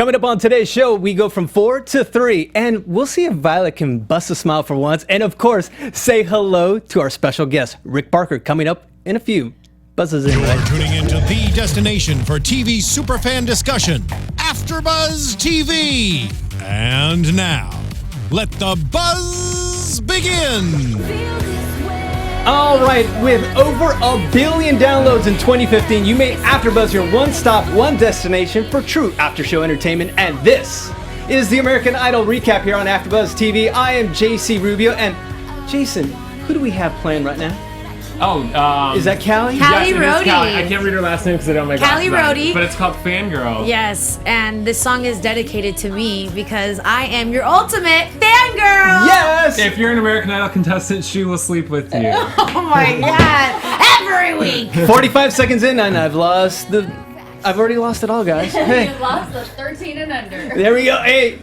Coming up on today's show, we go from 4 to 3, and we'll see if Violet can bust a smile for once. And of course, say hello to our special guest, Rick Barker, coming up in a few. Buzzes in. You're tuning into the destination for TV superfan discussion, AFTERBUZZ TV. And now, let the buzz begin. All right, with over 1 billion downloads in 2015, you made AFTERBUZZ your one-stop, one destination for true after-show entertainment. And this is the American Idol recap here on AFTERBUZZ TV. I am JC Rubio, and Jason, who do we have playing right now? Oh, is that Callie? Callie yes, Rohde. I can't read her last name because I don't make Callie Rohde. But it's called Fangirl. Yes, and this song is dedicated to me because I am your ultimate fangirl. Yes! If you're an American Idol contestant, she will sleep with you. Oh my god, every week. 45 seconds in, and I've already lost it all, guys. Hey. You lost the 13 and under. There we go. Hey,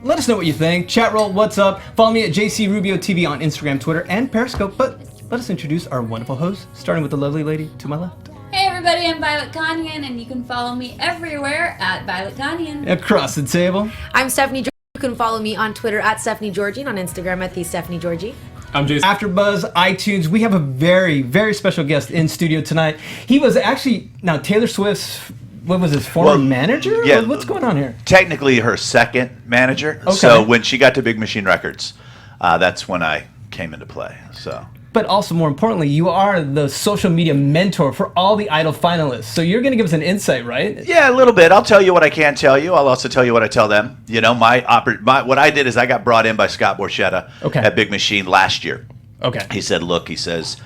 let us know what you think. Chat roll, what's up? Follow me at JC Rubio TV on Instagram, Twitter, and Periscope. But let us introduce our wonderful host, starting with the lovely lady to my left. Hey everybody, I'm Violet Kanian, and you can follow me everywhere at Violet Kanian. Across the table. I'm Stephanie Giorgi. You can follow me on Twitter at Stephanie Giorgi and on Instagram at the Stephanie Giorgi. I'm Jason. AFTERBUZZ iTunes. We have a very, very special guest in studio tonight. He was actually Taylor Swift's. What was his former manager? Yeah, What's going on here? Technically, her second manager. Okay. So when she got to Big Machine Records, that's when I came into play. So. But also, more importantly, you are the social media mentor for all the Idol finalists. So you're going to give us an insight, right? Yeah, a little bit. I'll tell you what I can tell you. I'll also tell you what I tell them. You know, what I did is I got brought in by Scott Borchetta at Big Machine last year. Okay. He said, look, he says,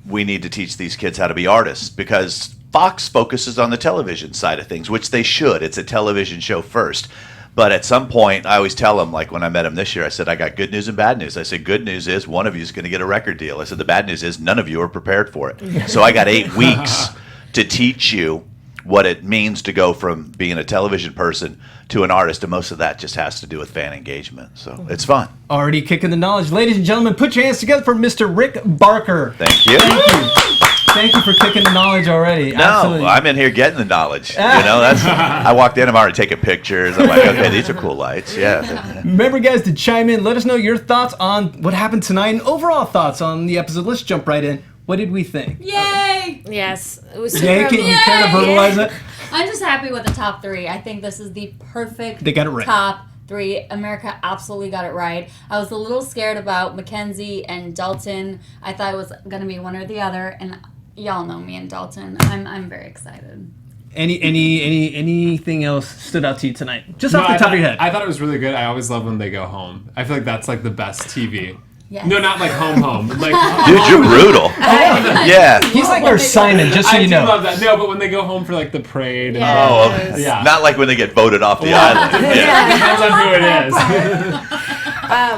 we need to teach these kids how to be artists because Fox focuses on the television side of things, which they should. It's a television show first. But at some point, I always tell them, like when I met him this year, I said, I got good news and bad news. I said, good news is one of you is going to get a record deal. I said, the bad news is none of you are prepared for it. So I got 8 weeks to teach you what it means to go from being a television person to an artist. And most of that just has to do with fan engagement. So it's fun. Already kicking the knowledge. Ladies and gentlemen, put your hands together for Mr. Rick Barker. Thank you. Thank you. Thank you for kicking the knowledge already. No, Absolutely. I'm in here getting the knowledge. You know, I walked in, I'm already taking pictures. I'm like, okay, these are cool lights. Yeah. Remember, guys, to chime in. Let us know your thoughts on what happened tonight and overall thoughts on the episode. Let's jump right in. What did we think? Yay! Yes, it was super. Yay, can you care to verbalize it? I'm just happy with the top 3. I think this is the perfect They got it right. top 3. America absolutely got it right. I was a little scared about MacKenzie and Dalton. I thought it was going to be one or the other, and y'all know me and Dalton. I'm very excited. Anything else stood out to you tonight? Just off the top of your head. I thought it was really good. I always love when they go home. I feel like that's like the best TV. Yes. No, not like home. Like Dude, you're brutal. Yeah. He's like our Simon, just so I you do know. love that. No, but when they go home for like the parade. Yeah. Oh, okay. Yeah. Not like when they get voted off the island. Yeah. Depends on who it is.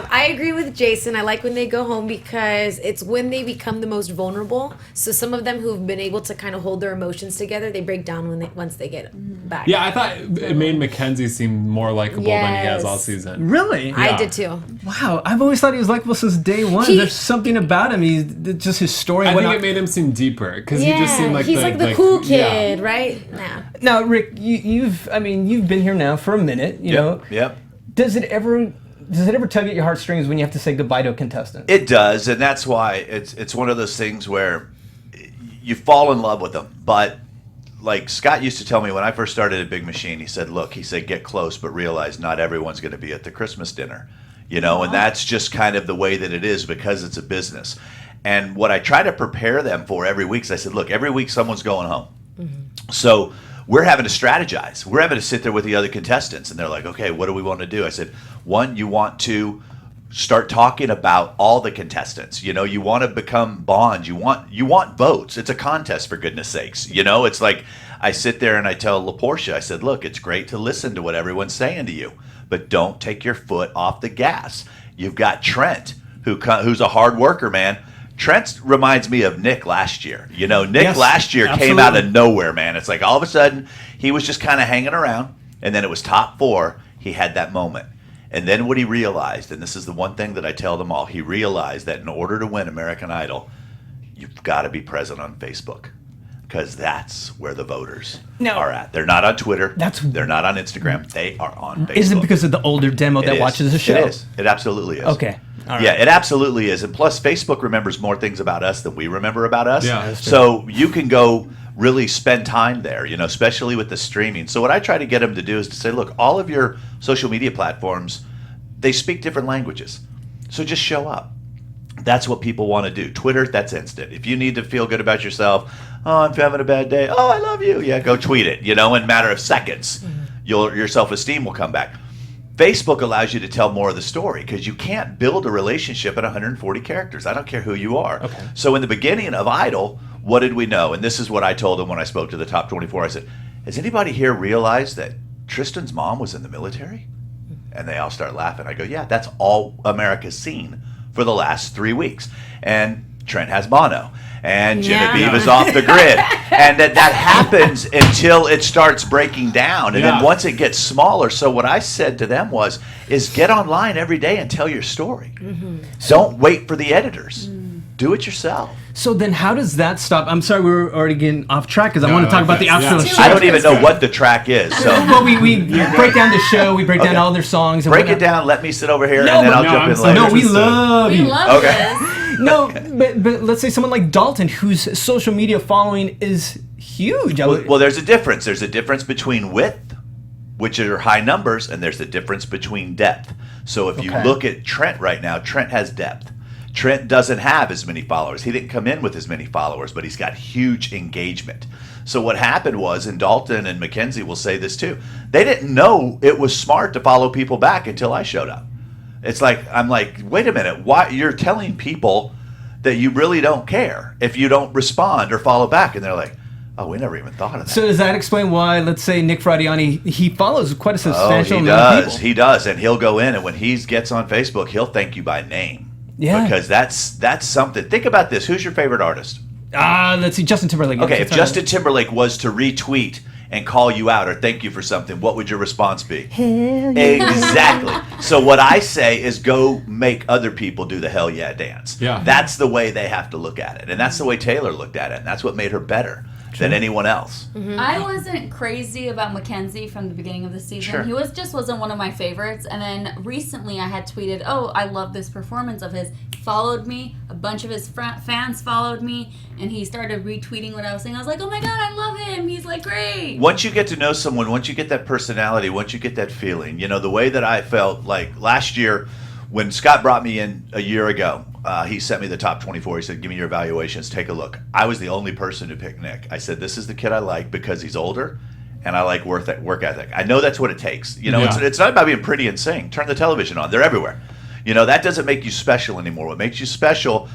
I agree with Jason. I like when they go home because it's when they become the most vulnerable. So some of them who've been able to kind of hold their emotions together, they break down once they get back. Yeah, I thought it made MacKenzie seem more likable than he has all Yes. season. Really? I did too. Wow, I've always thought he was likable since day one. There's something about him. He's just his story. I and think whatnot. it made him seem deeper because he just seemed like he's like the cool kid, right? Nah. Now, Rick, you've been here now for a minute. You know. Yep. Does it ever tug at your heartstrings when you have to say goodbye to a contestant? It does, and that's why it's one of those things where you fall in love with them. But like Scott used to tell me when I first started at Big Machine, he said, look, get close, but realize not everyone's going to be at the Christmas dinner. You know, and that's just kind of the way that it is because it's a business. And what I try to prepare them for every week is I said, look, every week someone's going home. Mm-hmm. So we're having to strategize. We're having to sit there with the other contestants. And they're like, okay, what do we want to do? I said, one, you want to start talking about all the contestants. You know, you want to become bonds. You want votes. It's a contest, for goodness sakes. You know, it's like I sit there and I tell LaPortia, I said, look, it's great to listen to what everyone's saying to you, but don't take your foot off the gas. You've got Trent, who's a hard worker, man. Trent reminds me of Nick last year. You know, Nick last year came out of nowhere, man. It's like all of a sudden he was just kind of hanging around, and then it was top 4. He had that moment. And then what he realized, and this is the one thing that I tell them all, he realized that in order to win American Idol, you've got to be present on Facebook. because that's where the voters No. are at. They're not on Twitter. They're not on Instagram. Mm-hmm. They are on Facebook. Is it because of the older demo that watches the show? It is. It absolutely is. Okay. All right. Yeah, it absolutely is. And plus, Facebook remembers more things about us than we remember about us. Yeah, that's true. So you can go really spend time there, especially with the streaming. So what I try to get them to do is to say, look, all of your social media platforms, they speak different languages. So just show up. That's what people want to do. Twitter, that's instant. If you need to feel good about yourself, oh, I'm having a bad day. Oh, I love you. Yeah, go tweet it. In a matter of seconds, your self-esteem will come back. Facebook allows you to tell more of the story because you can't build a relationship at 140 characters. I don't care who you are. Okay. So in the beginning of Idol, what did we know? And this is what I told them when I spoke to the top 24. I said, has anybody here realized that Tristan's mom was in the military? And they all start laughing. I go, yeah, that's all America's seen for the last 3 weeks. And Trent has mono. And Genevieve is off the grid. And that happens until it starts breaking down. And then once it gets smaller, so what I said to them is get online every day and tell your story. Mm-hmm. Don't wait for the editors. Do it yourself. So then how does that stop? I'm sorry, we were already getting off track because I want to talk about the after show. I don't even know what the track is. So well, we break down the show, we break down all their songs. And break it down, let me sit over here, and then I'll jump in later. No, we love you. We love this. No, but let's say someone like Dalton, whose social media following is huge. Well, there's a difference. There's a difference between width, which are high numbers, and there's a difference between depth. So if you look at Trent right now, Trent has depth. Trent doesn't have as many followers. He didn't come in with as many followers, but he's got huge engagement. So what happened was, and Dalton and MacKenzie will say this too, they didn't know it was smart to follow people back until I showed up. It's like, I'm like, wait a minute, why you're telling people that you really don't care if you don't respond or follow back? And they're like, oh, we never even thought of that. So does that explain why, let's say, Nick Fradiani, he follows quite a substantial amount of people? He does, and he'll go in, and when he gets on Facebook, he'll thank you by name. Yeah. Because that's something. Think about this. Who's your favorite artist? Let's see, Justin Timberlake. Okay, if Justin Timberlake was to retweet and call you out or thank you for something, what would your response be? Hell yeah. Exactly. So what I say is go make other people do the hell yeah dance. Yeah. That's the way they have to look at it. And that's the way Taylor looked at it. And that's what made her better than anyone else. Mm-hmm. I wasn't crazy about MacKenzie from the beginning of the season. Sure. He wasn't one of my favorites. And then recently I had tweeted, oh, I love this performance of his. Followed me. A bunch of his fans followed me. And he started retweeting what I was saying. I was like, oh my God, I love him. He's like great. Once you get to know someone, once you get that personality, once you get that feeling, the way that I felt like last year when Scott brought me in a year ago, he sent me the top 24. He said, give me your evaluations. Take a look. I was the only person to pick Nick. I said, this is the kid I like because he's older and I like work ethic. I know that's what it takes. It's not about being pretty and sing. Turn the television on. They're everywhere. That doesn't make you special anymore. What makes you special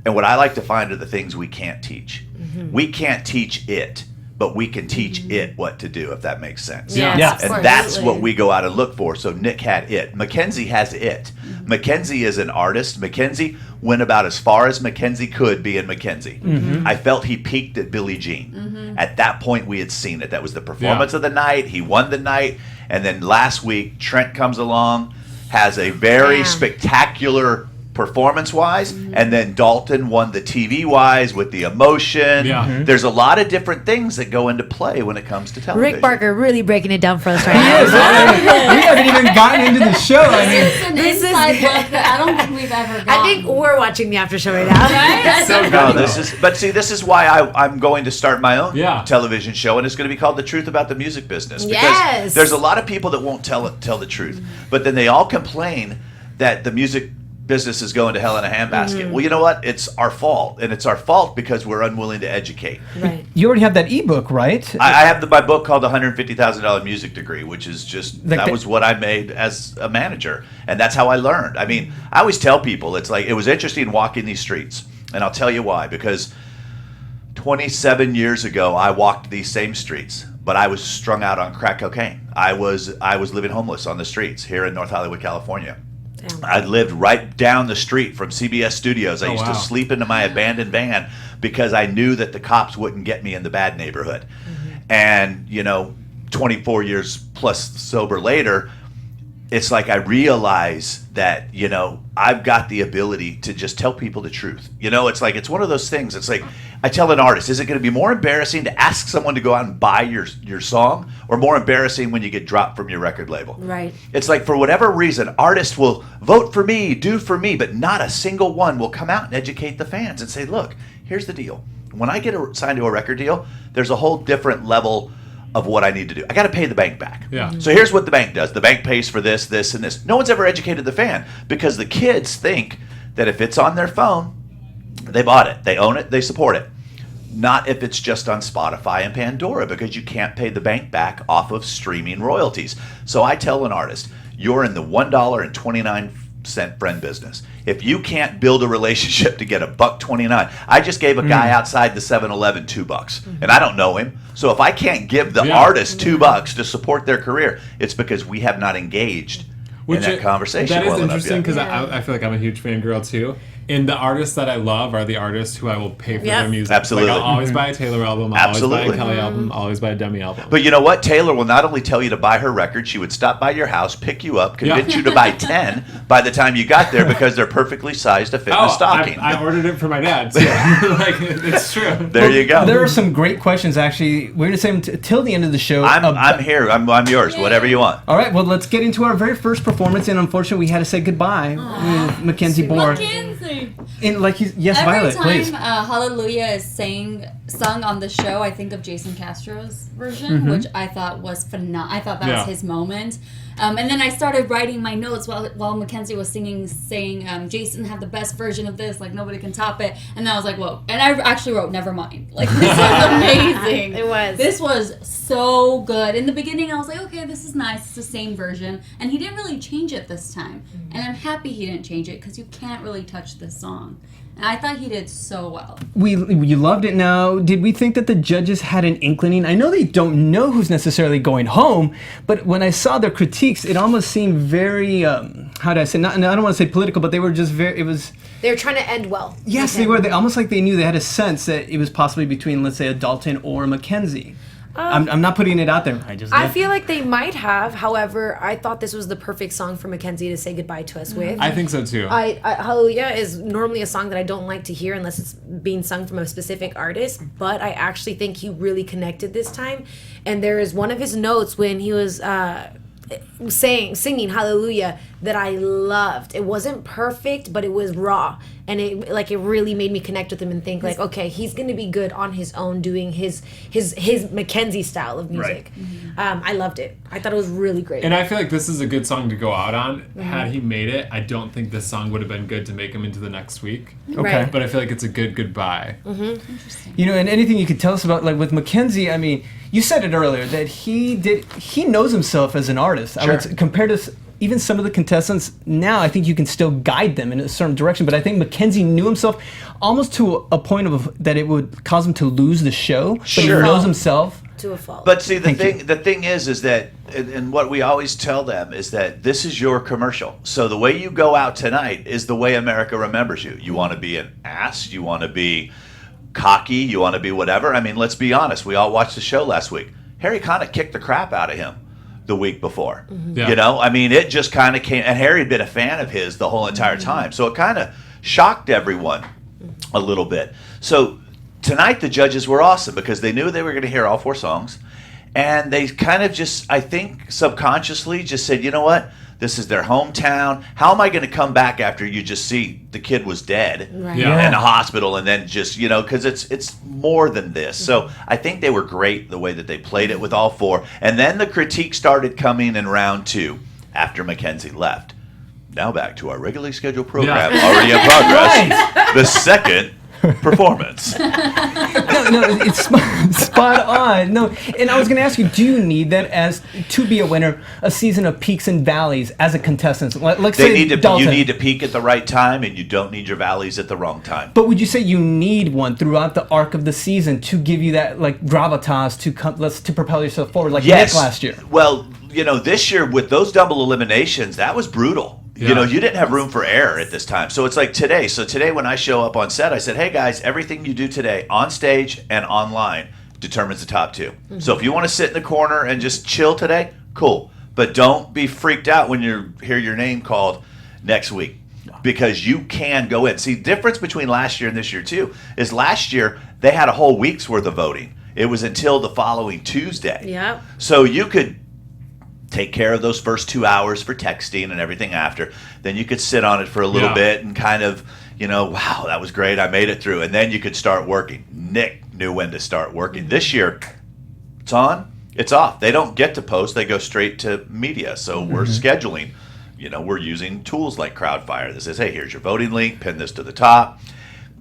and what I like to find are the things we can't teach. Mm-hmm. We can't teach it, but we can teach it what to do, if that makes sense. Yes, and that's what we go out and look for. So Nick had it. MacKenzie has it. Mm-hmm. MacKenzie is an artist. MacKenzie went about as far as MacKenzie could be in MacKenzie. Mm-hmm. I felt he peaked at Billie Jean. Mm-hmm. At that point, we had seen it. That was the performance of the night. He won the night. And then last week, Trent comes along, has a very spectacular performance-wise, and then Dalton won the TV-wise with the emotion. Yeah. Mm-hmm. There's a lot of different things that go into play when it comes to television. Rick Barker really breaking it down for us right Yes, now. we haven't even gotten into the show. It's an This is- inside look that I don't think we've ever gotten. I think we're watching the after show right now. Right? So No, good. this is why I'm going to start my own Yeah. television show, and it's going to be called The Truth About the Music Business. Because Yes. there's a lot of people that won't tell the truth, but then they all complain that the music business is going to hell in a handbasket. Well, you know what? It's our fault, and it's our fault because we're unwilling to educate. Right. You already have that ebook, right? I have my book called The $150,000 Music Degree, which is just, Like that was what I made as a manager, and that's how I learned. I mean, I always tell people, it's like, it was interesting walking these streets, and I'll tell you why, because 27 years ago, I walked these same streets, but I was strung out on crack cocaine. I was living homeless on the streets here in North Hollywood, California. Damn. I lived right down the street from CBS Studios. I used to wow. sleep into my abandoned van because I knew that the cops wouldn't get me in the bad neighborhood. And, 24 years plus sober later, it's like I realize that, you know, I've got the ability to just tell people the truth. You know, it's like, it's one of those things. It's like, I tell an artist, is it going to be more embarrassing to ask someone to go out and buy your song, or more embarrassing when you get dropped from your record label? Right. It's like, for whatever reason, artists will vote for me, do for me, but not a single one will come out and educate the fans and say, look, here's the deal. When I get signed to a record deal, there's a whole different level of what I need to do. I got to pay the bank back. Yeah. So here's what the bank does. The bank pays for this, this, and this. No one's ever educated the fan, because the kids think that if it's on their phone, they bought it, they own it, they support it. Not if it's just on Spotify and Pandora, because you can't pay the bank back off of streaming royalties. So I tell an artist, you're in the $1.29 friend business. If you can't build a relationship to get $1.29, I just gave a guy outside the 7-Eleven $2, and I don't know him. So if I can't give the artist $2 to support their career, it's because we have not engaged in that conversation. That is well interesting, because Yeah. I feel like I'm a huge fangirl too. And the artists that I love are the artists who I will pay for Yep. their music. Absolutely. Like, I'll always buy a Taylor album. I'll always buy Absolutely. a Kelly album. I'll always buy a Demi album. But you know what? Taylor will not only tell you to buy her record, she would stop by your house, pick you up, convince you to buy 10 by the time you got there, because they're perfectly sized to fit in a stocking. I ordered it for my dad. So like, it's true. There you go. There are some great questions, actually. We're going to save them till the end of the show. I'm here. I'm yours. Whatever you want. All right, well, let's get into our very first performance, and unfortunately, we had to say goodbye with MacKenzie Bourg. MacKenzie. And like yes, Every Violet, time please. Hallelujah is sung on the show, I think of Jason Castro's version, which I thought was phenomenal. I thought that was his moment. And then I started writing my notes while MacKenzie was singing, saying, Jason had the best version of this, like nobody can top it. And then I was like, whoa. And I actually wrote, never mind. Like, this is amazing. It was. This was so good. In the beginning, I was like, okay, this is nice. It's the same version. And he didn't really change it this time. And I'm happy he didn't change it, because you can't really touch this song. And I thought he did so well. You loved it. Now, did we think that the judges had an inkling? I know they don't know who's necessarily going home, but when I saw their critiques, it almost seemed very, how do I say, I don't want to say political, but they were just very, They were trying to end well. yes, they were. They almost like they knew, they had a sense that it was possibly between, let's say, a Dalton or a MacKenzie. I'm not putting it out there. I feel like they might have. However, I thought this was the perfect song for MacKenzie to say goodbye to us with. I think so too. Hallelujah is normally a song that I don't like to hear unless it's being sung from a specific artist, but I actually think he really connected this time. And there is one of his notes when he was singing Hallelujah that I loved. It wasn't perfect, but it was raw, and it really made me connect with him and think like, okay, he's going to be good on his own doing his MacKenzie style of music. Right. I loved it. I thought it was really great. And I feel like this is a good song to go out on. Had he made it, I don't think this song would have been good to make him into the next week. Okay. Right. But I feel like it's a good goodbye. You know, and anything you could tell us about, like with MacKenzie, I mean, you said it earlier that he knows himself as an artist. I would compare to even some of the contestants now, I think you can still guide them in a certain direction, but I think MacKenzie knew himself almost to a point of that it would cause him to lose the show, but he knows himself. To a fault. But see, the thing is that, and what we always tell them is that this is your commercial. So the way you go out tonight is the way America remembers you. You want to be an ass, you want to be cocky, you want to be whatever. I mean, let's be honest. We all watched the show last week. Harry kind of kicked the crap out of him the week before. Yeah. You know, I mean, it just kind of came, and Harry had been a fan of his the whole entire time. So it kind of shocked everyone a little bit. So tonight the judges were awesome because they knew they were going to hear all 4 songs, and they kind of just, I think subconsciously just said, you know what, this is their hometown. How am I going to come back after you just see the kid was dead Right. Yeah. in the hospital, and then just, you know, because it's more than this. So I think they were great the way that they played it with all 4. And then the critique started coming in round 2 after MacKenzie left. Now back to our regularly scheduled program, already in progress. The second performance. No, it's spot on. No, and I was going to ask you, do you need that as to be a winner, a season of peaks and valleys as a contestant? Like say Dalton. You need to peak at the right time, and you don't need your valleys at the wrong time. But would you say you need one throughout the arc of the season to give you that like gravitas to propel yourself forward, like Nick last year? Well, you know, this year with those double eliminations, that was brutal. Yeah. You know, you didn't have room for error at this time. So it's like today. So today when I show up on set, I said, hey guys, everything you do today on stage and online determines the top 2. So if you want to sit in the corner and just chill today, cool. but don't be freaked out when you hear your name called next week, because you can go in. See, the difference between last year and this year too is last year they had a whole week's worth of voting. It was until the following Tuesday. Yeah. So you could take care of those first 2 hours for texting and everything after. Then you could sit on it for a little bit and kind of, wow, that was great. I made it through. And then you could start working. Nick knew when to start working. This year, it's on, it's off. They don't get to post. They go straight to media. So we're scheduling. We're using tools like Crowdfire that says, hey, here's your voting link. Pin this to the top.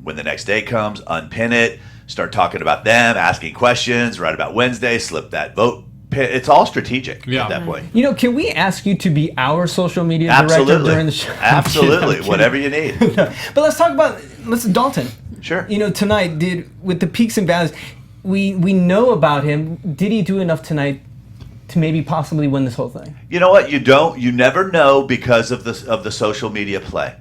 When the next day comes, unpin it. Start talking about them, asking questions. Right about Wednesday, slip that vote. It's all strategic at that point. Can we ask you to be our social media director during the show? Absolutely. Whatever you need. But let's talk about Dalton. Sure. Tonight, with the peaks and valleys, we know about him. Did he do enough tonight to maybe possibly win this whole thing? You know what? You never know because of the social media play.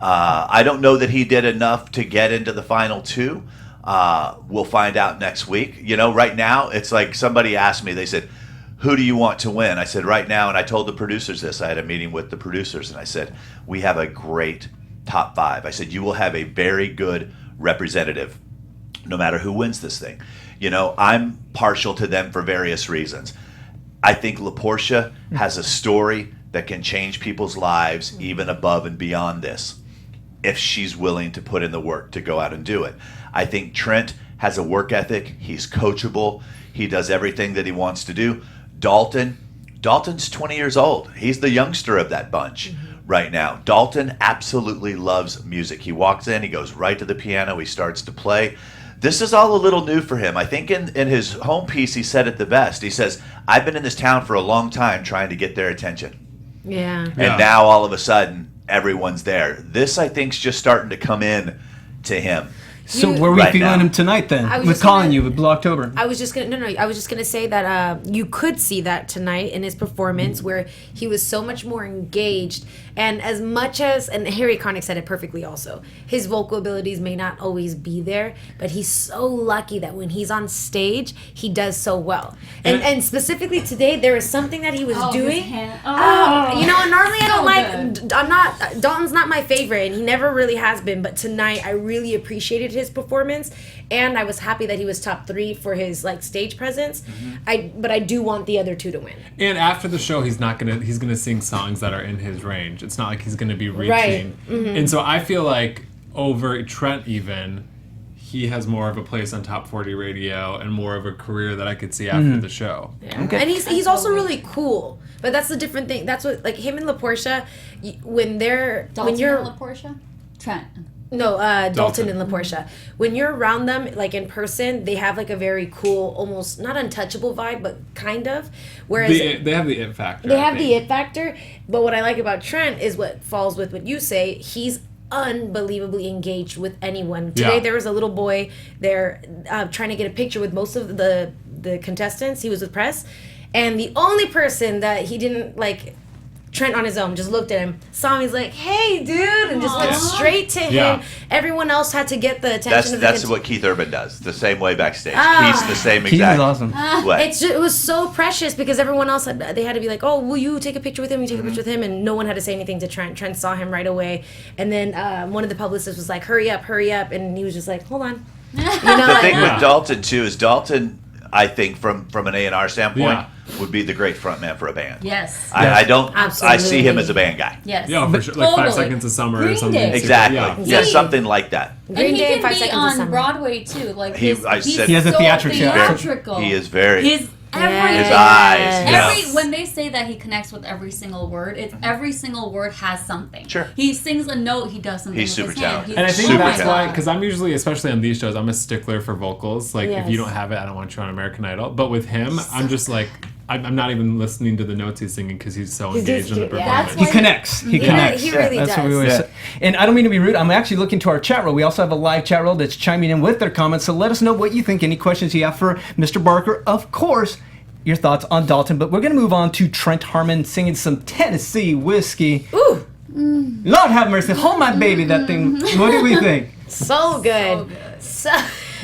I don't know that he did enough to get into the final two. We'll find out next week. Right now, it's like somebody asked me, they said, who do you want to win? I said, right now, and I told the producers this. I had a meeting with the producers, and I said, we have a great top five. I said, you will have a very good representative no matter who wins this thing. I'm partial to them for various reasons. I think LaPortia has a story that can change people's lives even above and beyond this, if she's willing to put in the work to go out and do it. I think Trent has a work ethic. He's coachable. He does everything that he wants to do. Dalton's 20 years old. He's the youngster of that bunch right now. Dalton absolutely loves music. He walks in, he goes right to the piano, he starts to play. This is all a little new for him. I think in his home piece, he said it the best. He says, I've been in this town for a long time trying to get their attention. Yeah. And now all of a sudden, everyone's there. This, I think, is just starting to come in to him. So where are we feeling him tonight then? With calling you with Blue October. I was just gonna say that you could see that tonight in his performance where he was so much more engaged, and as much as, and Harry Connick said it perfectly also, his vocal abilities may not always be there, but he's so lucky that when he's on stage, he does so well. And specifically today, there was something that he was doing. Normally I don't Dalton's not my favorite, and he never really has been, but tonight I really appreciated his performance, and I was happy that he was top 3 for his stage presence. But I do want the other two to win. And after the show, he's gonna sing songs that are in his range. It's not like he's gonna be reaching. Right. And so I feel like over Trent even, he has more of a place on Top 40 radio and more of a career that I could see after the show. Yeah. Okay. And he's also really cool. But that's the different thing. That's what, him and LaPortia, when you're LaPortia? Trent. No, Dalton and LaPortia. When you're around them, in person, they have a very cool, almost not untouchable vibe, but kind of. Whereas they have the it factor. They have the it factor. But what I like about Trent is what falls with what you say. He's unbelievably engaged with anyone. Today there was a little boy there trying to get a picture with most of the contestants. He was with press, and the only person that he didn't Trent on his own just looked at him, saw him, he's like, hey, dude, and just went straight to him. Everyone else had to get the attention. That's what Keith Urban does, the same way backstage. Keith's the same exact awesome. way. It was so precious because everyone else, they had to be like, oh, will you take a picture with him? You take a picture with him? And no one had to say anything to Trent. Trent saw him right away. And then one of the publicists was like, hurry up. And he was just like, hold on. The thing with Dalton, too, is Dalton, I think, from an A&R standpoint, would be the great frontman for a band. Yes. I see him as a band guy. Yes. Yeah, for sure. Like 5 Seconds of Summer or something. Day. Exactly. Yeah, something like that. And he can be on Broadway too. He has a theatrical. He is very. His eyes. When they say that he connects with every single word, it's every single word has something. Sure. He sings a note, he does something. He's with super his hand. talented. And I think that's why, because I'm usually, especially on these shows, I'm a stickler for vocals. If you don't have it, I don't want you on American Idol. But with him, I'm just I'm not even listening to the notes he's singing because he's so engaged in the performance. He connects. He connects. He really does. That's what we always say. And I don't mean to be rude. I'm actually looking to our chat roll. We also have a live chat roll that's chiming in with their comments. So let us know what you think. Any questions you have for Mr. Barker. Of course, your thoughts on Dalton. But we're going to move on to Trent Harmon singing some Tennessee whiskey. Ooh. Lord have mercy. Hold my baby, that thing. What do we think? So good.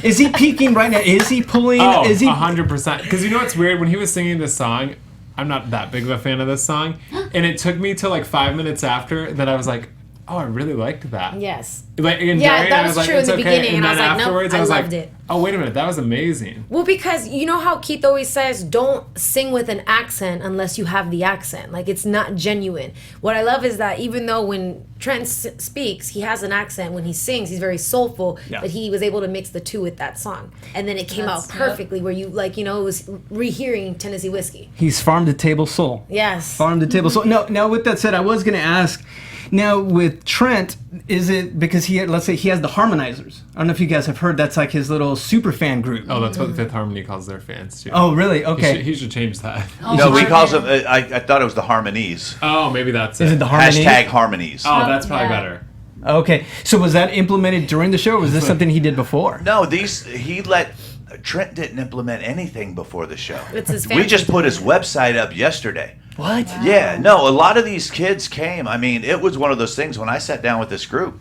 Is he peaking right now? Is he pulling? Oh, is he 100%. Because you know what's weird? When he was singing this song, I'm not that big of a fan of this song. And it took me till like 5 minutes after that I was like, oh, I really liked that. Yes. Like, and Yeah, during, that I was like, true in it's the okay. beginning, and I then was like, nope, afterwards, I was loved like, it. oh, wait a minute, that was amazing. Well, because you know how Keith always says, don't sing with an accent unless you have the accent. Like, it's not genuine. What I love is that even though when Trent speaks, he has an accent. When he sings, he's very soulful. Yeah. But he was able to mix the two with that song. And then it came out perfectly where you, like, you know, it was rehearing Tennessee Whiskey. He's farm-to-table soul. Yes. Farm-to-table soul. Now, with that said, I was going to ask, now with Trent, is it because let's say he has the harmonizers? I don't know if you guys have heard, that's like his little super fan group. Oh, that's what Fifth Harmony calls their fans, too. Oh, really? Okay. He should change that. No, he calls them. I thought it was the harmonies. Oh, maybe that's Is it the harmony? Hashtag harmonies. Oh, that's probably better. Okay. So was that implemented during the show, or was this something he did before? No, Trent didn't implement anything before the show. It's his We fan just page. put his website up yesterday. What? Yeah, no, a lot of these kids came. I mean, it was one of those things when I sat down with this group.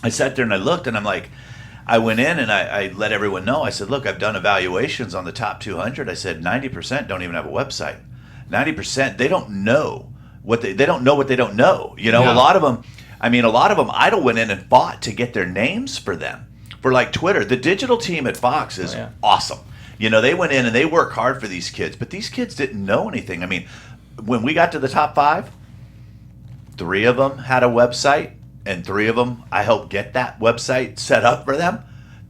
I sat there and I looked and I'm like, I went in and I let everyone know. I said, look, I've done evaluations on the top 200. I said 90% don't even have a website. 90%, they don't know what they don't know what they don't know. You know, Yeah. a lot of them, Idol went in and fought to get their names for them. For like Twitter, the digital team at Fox is awesome. You know, they went in and they work hard for these kids, but these kids didn't know anything. I mean, when we got to the top 5, 3 of them had a website, and 3 of them I helped get that website set up for them.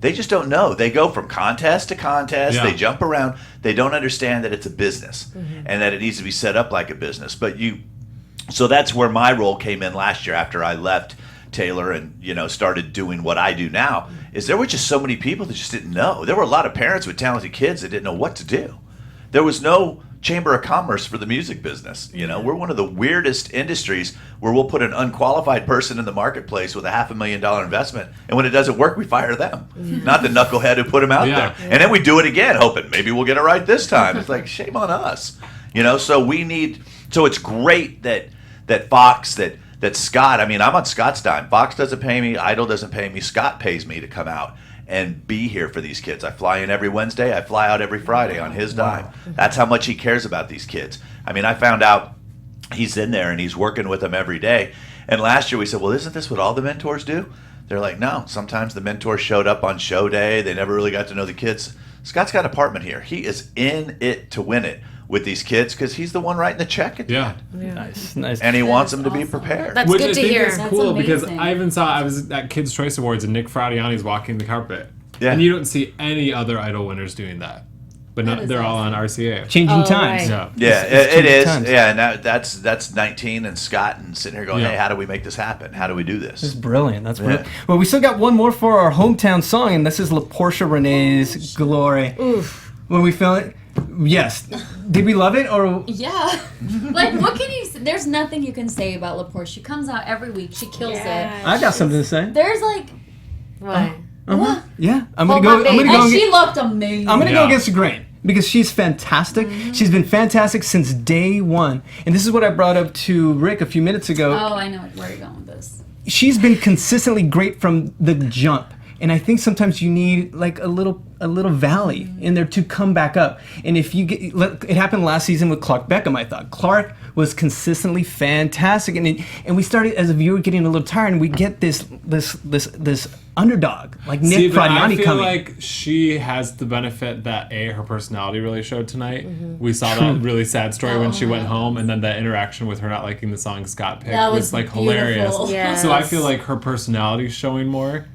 They just don't know. They go from contest to contest. Yeah. They jump around. They don't understand that it's a business and that it needs to be set up like a business. So that's where my role came in last year after I left Taylor and, you know, started doing what I do now, is there were just so many people that just didn't know. There were a lot of parents with talented kids that didn't know what to do. There was no Chamber of Commerce for the music business. You know, we're one of the weirdest industries where we'll put an unqualified person in the marketplace with a $500,000 investment, and when it doesn't work, we fire them, not the knucklehead who put him out there. And then we do it again, hoping maybe we'll get it right this time. It's like, shame on us, you know. So it's great that Fox, that Scott. I mean, I'm on Scott's dime. Fox doesn't pay me. Idol doesn't pay me. Scott pays me to come out and be here for these kids. I fly in every Wednesday. I fly out every Friday on his dime. That's how much he cares about these kids. I mean, I found out he's in there and he's working with them every day. And last year we said, well, isn't this what all the mentors do? They're like, no. Sometimes the mentors showed up on show day. They never really got to know the kids. Scott's got an apartment here. He is in it to win it with these kids because he's the one writing the check at the end. Nice. And he wants them to be prepared. That's Which good I to think hear. is That's cool because amazing. I was at Kids' Choice Awards and Nick Fradiani's walking the carpet. Yeah. And you don't see any other Idol winners doing that. But is they're all on RCA. Changing Oh, times. right. Yeah. Yeah, It's it is. times. Yeah, and that's 19 and Scott and sitting here going, Yeah. hey, how do we make this happen? How do we do That's this? brilliant. That's brilliant. Well, we still got one more for our hometown song, and this is La Portia Renee's Glory. Oof. When we feel it, yes. Did we love it, or Yeah. Like, what can you say? There's nothing you can say about LaPorte. She comes out every week. She kills it. I got something to say? There's like, What? Yeah, I'm Hold gonna my go. I'm baby. gonna go. and she looked amazing. I'm gonna go Yeah. against the grain because she's fantastic. She's been fantastic since day one, and this is what I brought up to Rick a few minutes ago. Oh, I know where you're going with this. She's been consistently great from the jump, and I think sometimes you need like a little valley in there to come back up. And if you get, it happened last season with Clark Beckham. I thought Clark was consistently fantastic, and we started as a viewer getting a little tired, and we get this underdog like Nick But I Fradiani feel coming. like she has the benefit that her personality really showed tonight. We saw that really sad story when she went home, and then that interaction with her not liking the song Scott picked That was was like beautiful. hilarious. Yes. So I feel like her personality is showing more.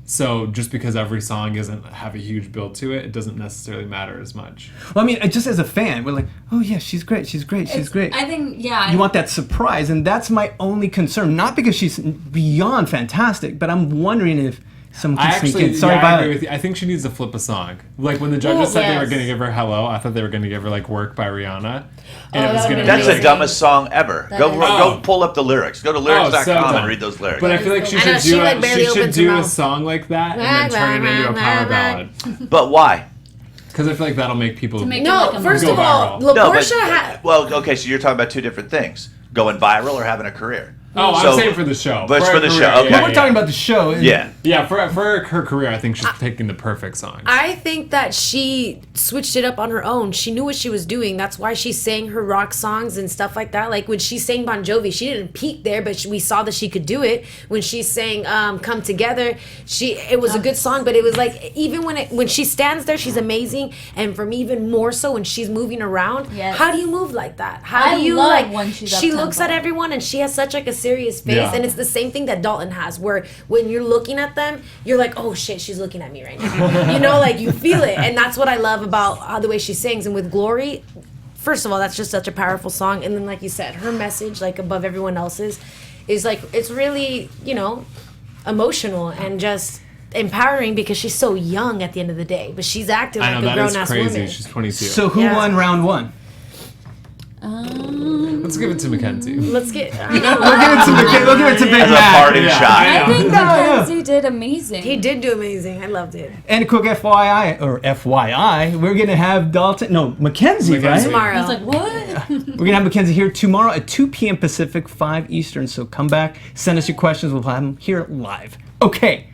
So just because every song doesn't have a huge build to it, it doesn't necessarily matter as much. Well, I mean, just as a fan, we're like, oh yeah, she's great, she's great. I think, yeah. You want that surprise, and that's my only concern. Not because she's beyond fantastic, but I'm wondering if some I can sneak actually, in. Sorry, I Violet. agree with you. I think she needs to flip a song. Like when the judges said they were going to give her "Hello," I thought they were going to give her like "Work" by Rihanna, and it was going to be That's like, the dumbest song ever. That Go is. go pull up the lyrics. Go to lyrics.com so dumb. and read those lyrics. But I feel like she I know, should she, do like, barely she should opens her do a mouth. song like that and then turn it into a power ballad. But why? Because I feel like that'll make people. make No, Like a first go of all, viral. La No, Portia had. well, okay, so you're talking about two different things: going viral or having a career. Oh, So- I'm saying for the show. But it's for the her show, career, okay. But we're talking about the show. Yeah. Yeah, for her career, I think she's picking the perfect songs. I think that she switched it up on her own. She knew what she was doing. That's why she sang her rock songs and stuff like that. Like when she sang Bon Jovi, she didn't peak there, but we saw that she could do it. When she sang "Come Together," it was a good song, but it was like even when she stands there, she's amazing. And for me, even more so when she's moving around. Yes. How do you move like that? How do you love like? when she's She up-tempo. looks at everyone and she has such like a serious face, Yeah. and it's the same thing that Dalton has, where when you're looking at them, you're like, oh shit, she's looking at me right now. You know, like you feel it, and that's what I love about the way she sings. And with Glory, first of all, that's just such a powerful song, and then like you said, her message, like above everyone else's, is like it's really emotional and just empowering because she's so young at the end of the day, but she's acting I like know, a that is grown ass crazy. woman. She's 22. So who Yeah. won round one? Let's give it to MacKenzie. Let's get. We'll give it to Big As a Mac. parting Yeah. shot. I think Yeah. MacKenzie did amazing. He did do amazing. I loved it. And a quick FYI, we're gonna have MacKenzie, right? Tomorrow. I was like, what? We're gonna have MacKenzie here tomorrow at 2 p.m. Pacific, 5 Eastern. So come back, send us your questions. We'll have them here live. Okay,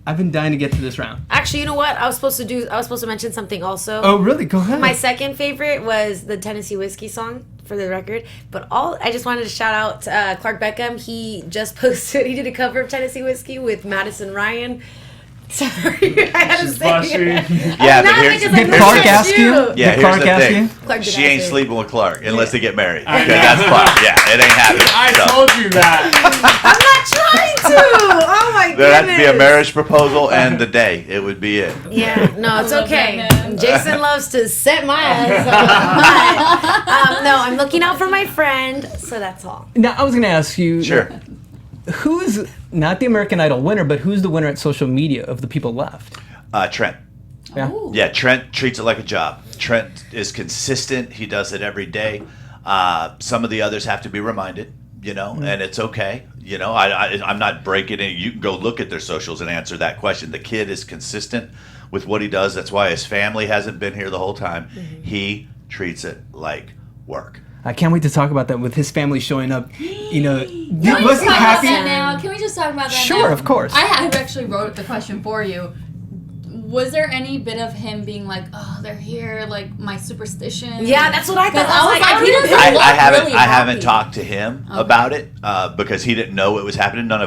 I've been dying to get to this round. Actually, you know what? I was supposed to mention something also. Oh, really? Go ahead. My second favorite was the Tennessee Whiskey song, for the record. But I just wanted to shout out Clark Beckham. He just posted, he did a cover of Tennessee Whiskey with Madison Ryan. Sorry, I had to She's say blushing. it. Yeah, I'm but not here's- because I Did looked Clark at ask you? Yeah, Did here's Clark the ask thing. you? Clark did She ask ain't me. sleeping with Clark unless they get married. Okay, that's Clark. Yeah, it ain't happening. I So, told you that. I'm not trying to. Oh my goodness. there'd have to be a marriage proposal and the day. It would be it. Yeah, no, it's love okay. that man. Jason loves to set my ass up. No, I'm looking out for my friend, so that's all. Now, I was gonna ask you. Sure. Who's not the American Idol winner, but who's the winner at social media of the people left? Trent. Yeah. Ooh. Yeah, Trent treats it like a job. Trent is consistent. He does it every day. Some of the others have to be reminded, and it's okay. I'm not breaking it. You can go look at their socials and answer that question. The kid is consistent with what he does. That's why his family hasn't been here the whole time. He treats it like work. I can't wait to talk about that with his family showing up. Can we Was just he talk about happy? that now? Can we just talk about that now? Sure, of course. I actually wrote the question for you. Was there any bit of him being like, oh, they're here, like my superstition? Yeah, that's what I thought. Because I was like, he doesn't I look haven't really I haven't happy. talked to him about it because he didn't know it was happening. None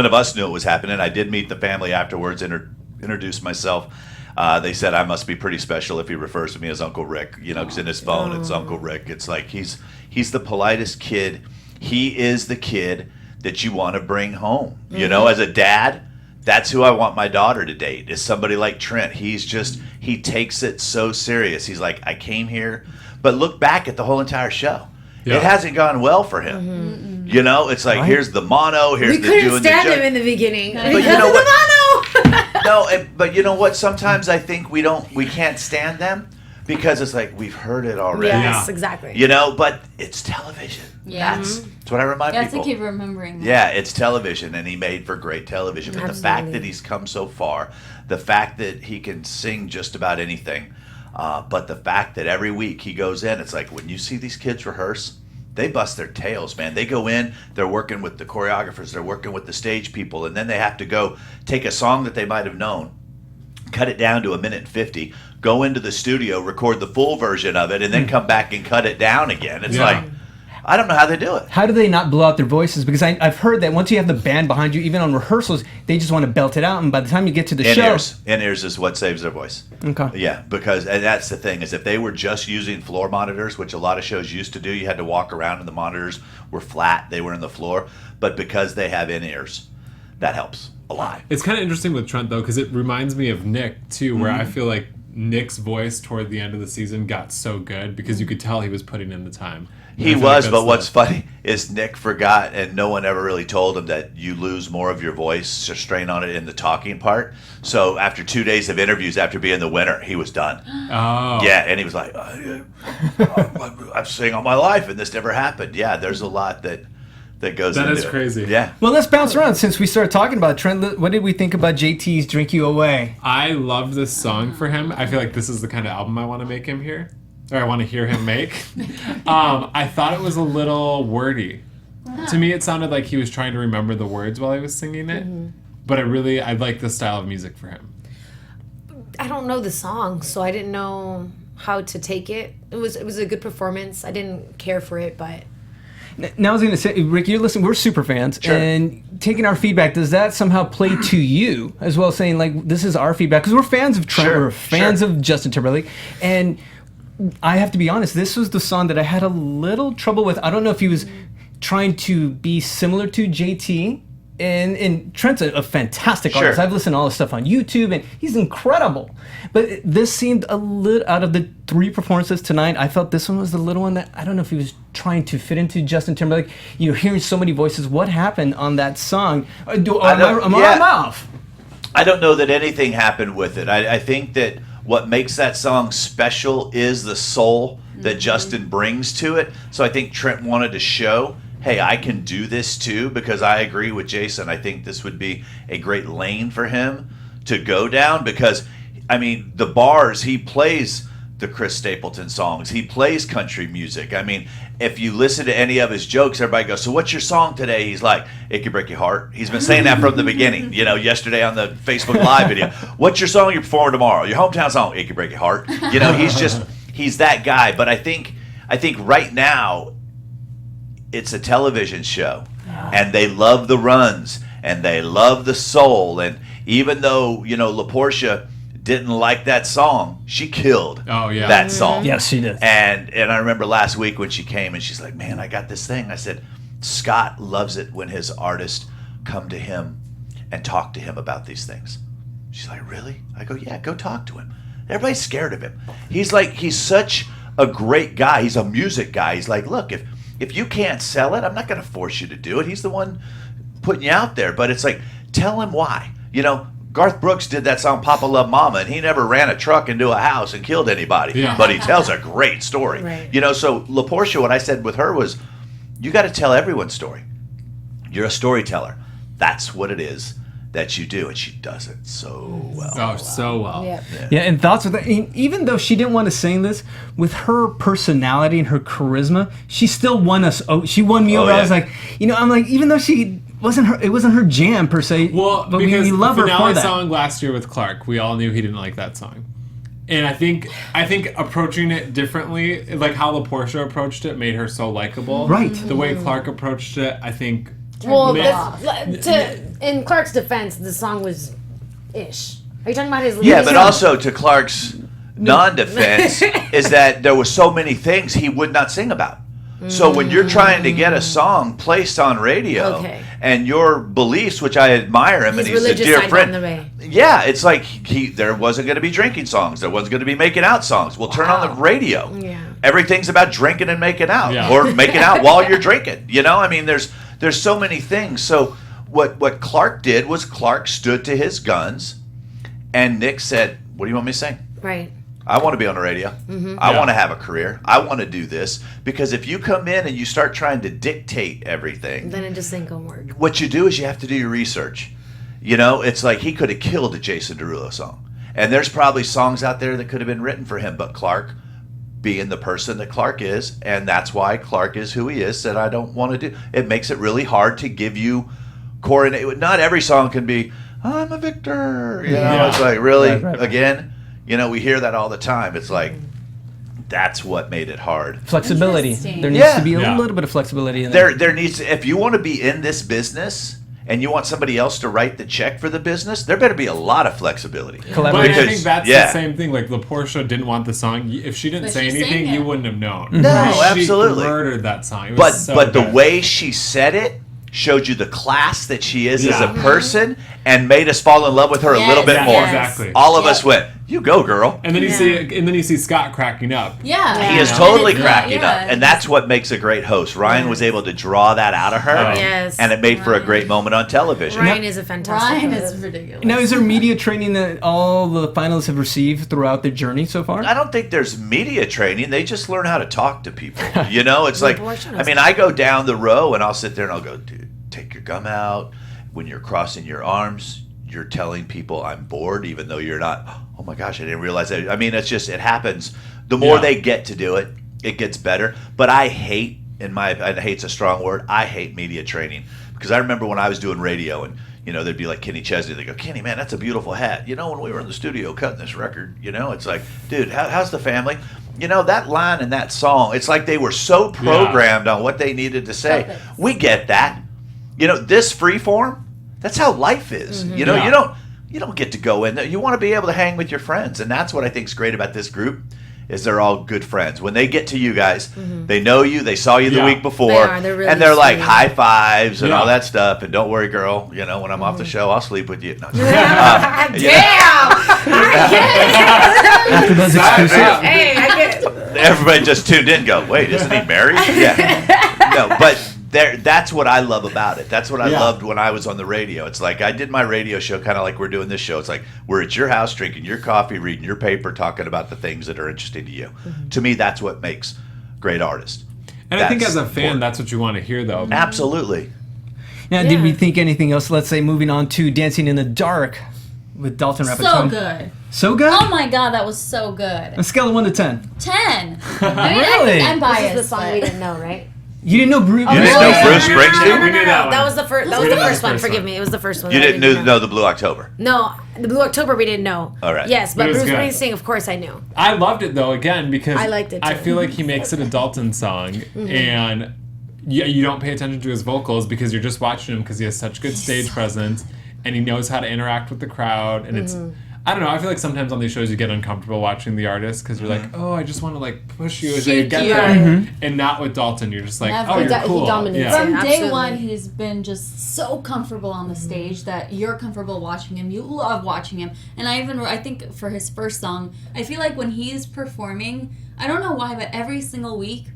of us knew it was happening. I did meet the family afterwards, introduce myself. They said I must be pretty special if he refers to me as Uncle Rick, because in his phone it's Uncle Rick. It's like he's the politest kid. He is the kid that you want to bring home. As a dad, that's who I want my daughter to date, is somebody like Trent. He takes it so serious. He's like, I came here, but look back at the whole entire show. Yeah. It hasn't gone well for him. It's like, Right. here's the mono, here's We the couldn't doing stand the him in the beginning But because you know of what? the mono. No, but you know what? Sometimes I think we can't stand them because it's like we've heard it already. Yes, Yeah. exactly. But it's television. Yeah. That's what I remind Yeah, I have to people. keep remembering that. Yeah, it's television, and he made for great television. But the fact Absolutely. that he's come so far, the fact that he can sing just about anything, but the fact that every week he goes in, it's like when you see these kids rehearse, they bust their tails, man. They go in, they're working with the choreographers, they're working with the stage people, and then they have to go take a song that they might have known, cut it down to 1:50, go into the studio, record the full version of it, and then come back and cut it down again. It's Yeah. like, I don't know how they do it. How do they not blow out their voices? Because I've heard that once you have the band behind you, even on rehearsals, they just want to belt it out, and by the time you get to the show, In-ears is what saves their voice. Okay. Yeah, and that's the thing, is if they were just using floor monitors, which a lot of shows used to do, you had to walk around and the monitors were flat, they were in the floor, but because they have in-ears, that helps a lot. It's kind of interesting with Trent, though, because it reminds me of Nick, too, where I feel like Nick's voice toward the end of the season got so good because you could tell he was putting in the time. And I He feel like was, that's but what's funny is Nick forgot, and no one ever really told him that you lose more of your voice, to strain on it in the talking part. So after 2 days of interviews, after being the winner, he was done. Oh. Yeah, and he was like, I've sang all my life, and this never happened. Yeah, there's a lot that goes That into is it. crazy. Yeah. Well, let's bounce around since we started talking about Trent. What did we think about JT's "Drink You Away"? I love this song for him. I feel like this is the kind of album I want to make him hear, or I want to hear him make. I thought it was a little wordy. To me, it sounded like he was trying to remember the words while he was singing it. But I like the style of music for him. I don't know the song, so I didn't know how to take it. It was a good performance. I didn't care for it, but... Now I was going to say, Rick, you're listening, we're super fans, and taking our feedback, does that somehow play to you as well, saying, like, this is our feedback? Because we're fans of Trent, we're fans of Justin Timberlake, and I have to be honest, this was the song that I had a little trouble with. I don't know if he was trying to be similar to JT, and Trent's a fantastic artist. I've listened to all his stuff on YouTube, and he's incredible. But this seemed a little, out of the 3 performances tonight, I felt this one was the little one that, I don't know if he was trying to fit into Justin Timberlake. You're hearing so many voices. What happened on that song? Am I off? I don't know that anything happened with it. I think that what makes that song special is the soul that Justin brings to it. So I think Trent wanted to show, hey, I can do this too, because I agree with Jason. I think this would be a great lane for him to go down because, I mean, the bars, he plays the Chris Stapleton songs. He plays country music. I mean, if you listen to any of his jokes, everybody goes, so what's your song today? He's like, It Could Break Your Heart. He's been saying that from the beginning, yesterday on the Facebook Live video. What's your song you're performing tomorrow? Your hometown song, It Could Break Your Heart. He's that guy. But I think right now, it's a television show, and they love the runs, and they love the soul, and even though, LaPortia didn't like that song, she killed that song. Yes, she did. And I remember last week when she came, and she's like, man, I got this thing. I said, Scott loves it when his artists come to him and talk to him about these things. She's like, really? I go, yeah, go talk to him. Everybody's scared of him. He's such a great guy. He's a music guy. He's like, look, if you can't sell it, I'm not going to force you to do it. He's the one putting you out there. But it's like, tell him why. Garth Brooks did that song, Papa Love Mama, and he never ran a truck into a house and killed anybody. Yeah. But he tells a great story. Right. So LaPortia, what I said with her was, you got to tell everyone's story. You're a storyteller. That's what it is that you do, and she does it so well. Oh, so well. Yeah, and thoughts with that. Even though she didn't want to sing this, with her personality and her charisma, she still won us. She won me over. Yeah. I was like, I'm like, even though it wasn't her jam per se. Well, but because we love the her for finale that. song last year with Clark, we all knew he didn't like that song. And I think approaching it differently, like how LaPortia approached it, made her so likable. Right. The way Clark approached it, I think. Well, in Clark's defense, the song was ish. Are you talking about his? Yeah, but also to Clark's non-defense is that there were so many things he would not sing about. So when you're trying to get a song placed on radio, and your beliefs, which I admire him, and he's a dear friend. Yeah, it's like there wasn't going to be drinking songs. There wasn't going to be making out songs. We'll turn on the radio. Yeah. Everything's about drinking and making out, or making out while you're drinking. I mean, there's so many things. So what Clark did was Clark stood to his guns, and Nick said, "What do you want me to sing?" Right. I want to be on the radio. I want to have a career. I want to do this. Because if you come in and you start trying to dictate everything, then it just ain't going to work. What you do is you have to do your research. It's like he could have killed a Jason Derulo song. And there's probably songs out there that could have been written for him. But Clark, being the person that Clark is, and that's why Clark is who he is, said, I don't want to do. It makes it really hard to give you not every song can be, I'm a victor. It's like, really? Right. Again? We hear that all the time. It's like, that's what made it hard. Flexibility. There needs to be a little bit of flexibility in there. There needs to, if you want to be in this business and you want somebody else to write the check for the business, there better be a lot of flexibility. But I think that's the same thing. Like, LaPortia didn't want the song. If she didn't say anything, you wouldn't have known. No, absolutely. She murdered that song. But the way she said it showed you the class that she is as a person and made us fall in love with her a little bit more. Exactly. All of us went, you go, girl. And then you see Scott cracking up. Yeah. He is totally cracking up. And that's what makes a great host. Ryan was able to draw that out of her. And it made for a great moment on television. Ryan is a fantastic Ryan is ridiculous. Now, is there media training that all the finalists have received throughout their journey so far? I don't think there's media training. They just learn how to talk to people. It's like, I go down the row and I'll sit there and I'll go, dude, take your gum out. When you're crossing your arms, you're telling people I'm bored, even though you're not. Oh my gosh, I didn't realize that. I mean, it happens. The more they get to do it, it gets better. But I hate I hate's a strong word, I hate media training. Because I remember when I was doing radio and, there'd be like Kenny Chesney. They go, Kenny, man, that's a beautiful hat. When we were in the studio cutting this record, it's like, dude, how's the family? That line in that song, it's like they were so programmed on what they needed to say. Perfect. We get that. This free form, that's how life is. You don't get to go in there. You want to be able to hang with your friends. And that's what I think is great about this group. Is they're all good friends. When they get to you guys, they know you, they saw you the week before, They're really and they're like sweet. high fives and all that stuff. And don't worry, girl, when I'm off the show, I'll sleep with you. No, Damn! AfterBuzz exclusive. Hey, I get everybody just tuned in and go, wait, isn't he married? Yeah. No, but that's what I love about it. That's what I loved when I was on the radio. It's like I did my radio show kind of like we're doing this show. It's like we're at your house drinking your coffee, reading your paper, talking about the things that are interesting to you. To me, that's what makes great artists. And I think as a fan, that's what you want to hear, though. Absolutely. Now, did we think anything else? Let's say moving on to Dancing in the Dark with Dalton Rapattoni. So good. So good? Oh my god, that was so good. On a scale of 1 to 10. 10. I mean, Really? I'm this biased. is the song we but- didn't know, right? You didn't know Bruce? You didn't know Bruce Springsteen? We knew that one. That was the first. That was We the knew first the one. first Forgive one. me. It was the first one. You that I didn't know the Blue October. No, the Blue October we didn't know. All right. Yes, But but it was Bruce good. Springsteen, of course, I knew. I loved it, though, again, because I liked it, I too. feel like he makes it a Dalton song, and you don't pay attention to his vocals because you're just watching him because he has such good stage presence, and he knows how to interact with the crowd, and it's... I don't know. I feel like sometimes on these shows you get uncomfortable watching the artist because you're like, oh, I just want to like push you as they Shoot get you. there, and not with Dalton. You're just like, Never. oh, He you're cool. dominates Yeah. it. From day Absolutely. one, he's been just so comfortable on the stage that you're comfortable watching him. You love watching him. And I think for his first song, I feel like when he's performing, I don't know why, but every single week,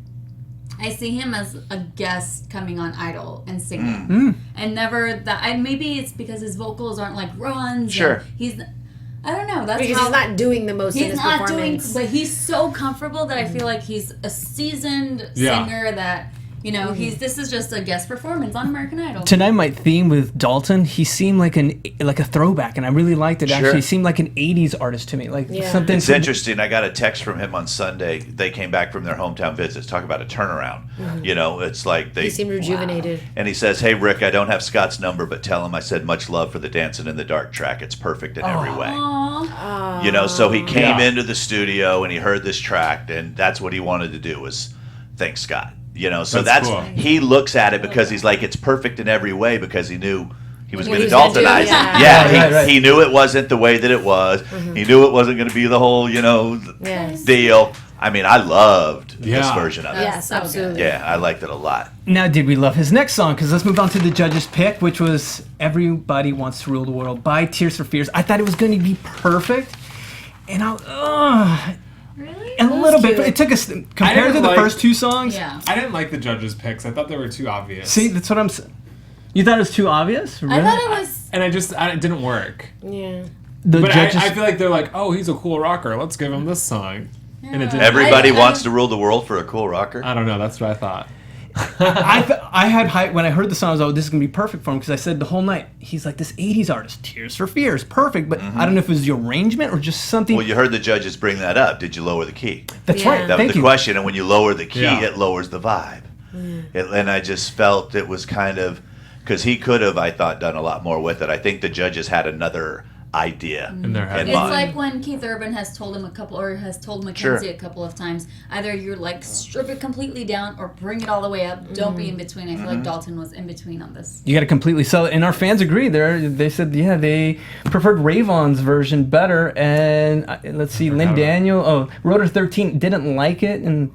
I see him as a guest coming on Idol and singing. And never that. Maybe it's because his vocals aren't like runs. Sure. And he's. I don't know. That's Because how, he's not doing the most in He's his not doing, performance. but he's so comfortable that I feel like he's a seasoned Yeah. singer that, this is just a guest performance on American Idol. Tonight, my theme with Dalton, he seemed like a throwback, and I really liked it. Sure. Actually, he seemed like an '80s artist to me, like something. It's interesting. I got a text from him on Sunday. They came back from their hometown visits. Talk about a turnaround. It's like they He seemed rejuvenated. And he says, hey, Rick, I don't have Scott's number, but tell him I said much love for the Dancing in the Dark track. It's perfect in every way. Aww. So he came Yeah. into the studio and he heard this track, and that's what he wanted to do was thank Scott. So That's that's cool. he looks at it because he's like, it's perfect in every way because he knew he was What going to he was gonna Daltonize do, it. yeah. Right. He knew it wasn't the way that it was. He knew it wasn't going to be the whole, Yes. deal. I mean, I loved this Yeah. version of it. Yes, So good. absolutely. Yeah, I liked it a lot. Now, did we love his next song? Because let's move on to the judges' pick, which was "Everybody Wants to Rule the World" by Tears for Fears. I thought it was going to be perfect, and Really? a little bit. cute. But it took us compared to didn't the like- first two songs. Yeah. I didn't like the judges' picks. I thought they were too obvious. See, that's what I'm saying. You thought it was too obvious? Really? I thought it was. And it didn't work. Yeah. the But judges. I feel like they're like, oh, he's a cool rocker. Let's give him this song. And it didn't. Everybody I- wants to rule the world for a cool rocker. I don't know. That's what I thought. I had hype when I heard the song. I was like, oh, this is gonna be perfect for him because I said the whole night he's like this '80s artist, Tears for Fears, perfect. But I don't know if it was the arrangement or just something. Well, you heard the judges bring that up. Did you lower the key? That's Yeah. right. That was Thank the you. question. And when you lower the key, Yeah. it lowers the vibe. And I just felt it was kind of because he could have, I thought, done a lot more with it. I think the judges had another idea In their head. in It's mind. like when Keith Urban has told him has told MacKenzie Sure. a couple of times, either you're like strip it completely down or bring it all the way up. Don't be in between. I feel like Dalton was in between on this. You got to completely sell it, and our fans agree. They said, yeah, they preferred Rayvon's version better. And let's see, Lynn Daniel, Rotor 13 didn't like it, and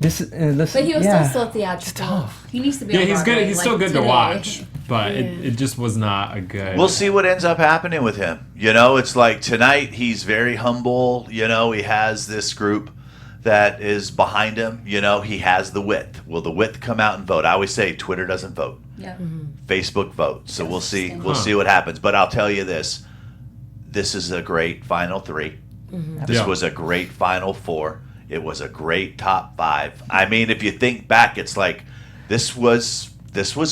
this. But he was yeah. still so theatrical. tough. He needs to be. Yeah, on he's Broadway, good. He's like still good today. to watch, but it just was not a good. We'll see what ends up happening with him. It's like tonight he's very humble. He has this group that is behind him. He has the width. Will the width come out and vote? I always say Twitter doesn't vote. Yeah. Facebook votes. So we'll see. Interesting. We'll see what happens. But I'll tell you this: this is a great final three. This Yeah. was a great final four. It was a great top five. I mean, if you think back, it's like this was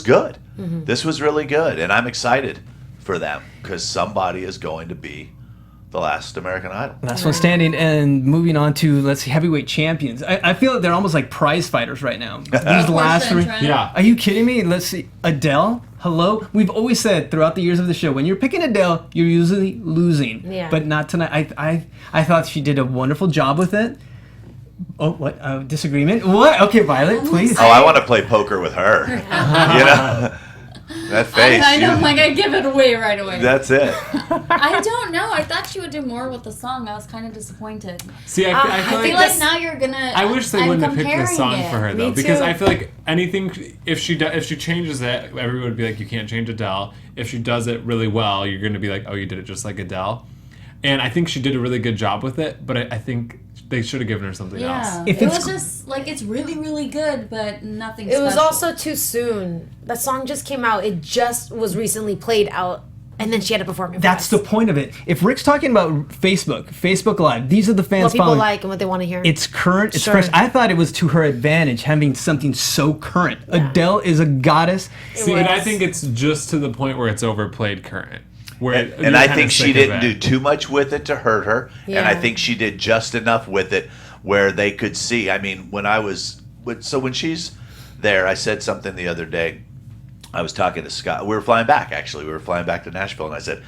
good. This was really good, and I'm excited for them because somebody is going to be the last American Idol. Last one standing, and moving on to, let's see, heavyweight champions. I feel like they're almost like prize fighters right now. These last three. Yeah. Are you kidding me? Let's see. Adele, hello? We've always said throughout the years of the show, when you're picking Adele, you're usually losing. Yeah. But not tonight. I thought she did a wonderful job with it. Oh, what? Disagreement? What? Okay, Violet, please. Oh, I want to play poker with her. You know? That face. I know, like I give it away right away. That's it. I don't know. I thought she would do more with the song. I was kind of disappointed. See, I I feel like now you're gonna. I wish they wouldn't have picked this comparing song it. for her though, Me because too. I feel like anything if she changes it, everyone would be like, you can't change Adele. If she does it really well, you're going to be like, oh, you did it just like Adele. And I think she did a really good job with it, but I think they should have given her something Yeah, else. If it it's- was just like it's really, really good, but nothing. It was special. also too soon. That song just came out. It just was recently played out, and then she had to perform it. That's the point of it. If Rick's talking about Facebook Live, these are the fans what people following. like and what they want to hear. It's current, it's Sure. fresh. I thought it was to her advantage having something so current. Yeah. Adele is a goddess. See, and I was. think it's just to the point where it's overplayed current. Where And you're I kinda think she sick of didn't it. do too much with it to hurt her. And I Yeah. think she did just enough with it where they could see. I mean, when she's there, I said something the other day. I was talking to Scott. We were flying back, actually. We were flying back to Nashville. And I said,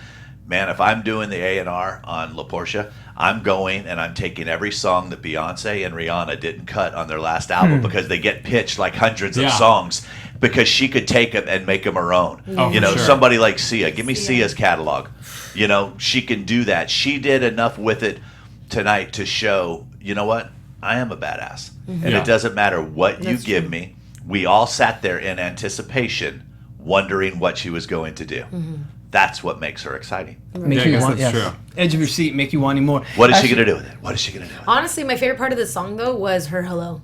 man, if I'm doing the A&R on La Portia, I'm going and I'm taking every song that Beyonce and Rihanna didn't cut on their last album because they get pitched like hundreds of Yeah. songs because she could take them and make them her own. Oh, You for know, sure. somebody like Sia. Give me Sia's catalog. You know, she can do that. She did enough with it tonight to show, you know what? I am a badass. And Yeah. it doesn't matter what you That's give true. me. We all sat there in anticipation, wondering what she was going to do. That's what makes her exciting. Make Yeah, I you guess want, that's yes. true. Edge of your seat, make you wanting more. What is she Actually, going to do with it? What is she going to do with it? Honestly, my favorite part of the song though was her hello.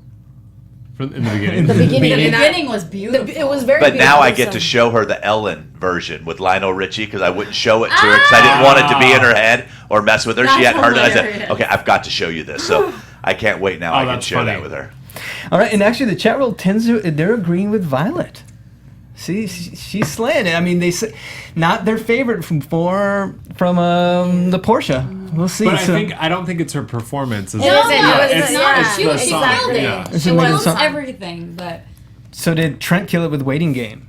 In the beginning. The beginning. The I mean, beginning was beautiful. It was very. But now I get beautiful to song. show her the Ellen version with Lionel Richie because I wouldn't show it to her because I didn't want it to be in her head or mess with her. She That's hadn't heard it. I said, hilarious. okay, I've got to show you this. So I can't wait now. Oh, I can that's share funny. that with her. All right, and actually the chat room they're agreeing with Violet. See, she's slaying it. I mean, they say not their favorite from the Porsche. We'll see. But So- I don't think it's her performance. It wasn't. It wasn't. It's, Yeah. it's She the was song. killed it. Yeah. It's She a really kills song. everything, but So did Trent kill it with Waiting Game?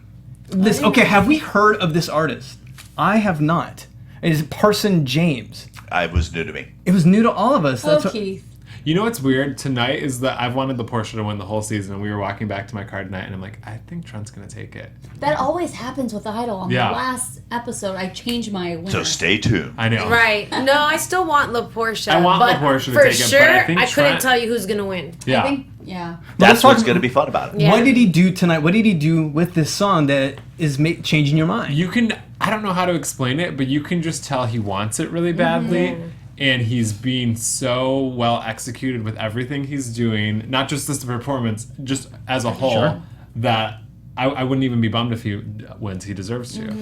Okay, have we heard of this artist? I have not. It is Parson James. It was new to me. It was new to all of us. oh, what- Keith. You know what's weird tonight is that I've wanted the Porsche to win the whole season, and we were walking back to my car tonight, and I'm like, I think Trent's gonna take it. That always happens with Idol. On Yeah. the last episode, I changed my winner. So stay tuned. I know. Right. No, I still want La Porsche. I want La but Porsche to for take it, but sure, I think couldn't Trent- tell you who's gonna win. Yeah. I think, yeah. That's Let's talk what's about- going to be fun about it. Yeah. What did he do tonight? What did he do with this song that is changing your mind? You can. I don't know how to explain it, but you can just tell he wants it really badly. And he's being so well executed with everything he's doing, not just this performance, just as a whole, Sure. that I wouldn't even be bummed if he wins. He deserves to.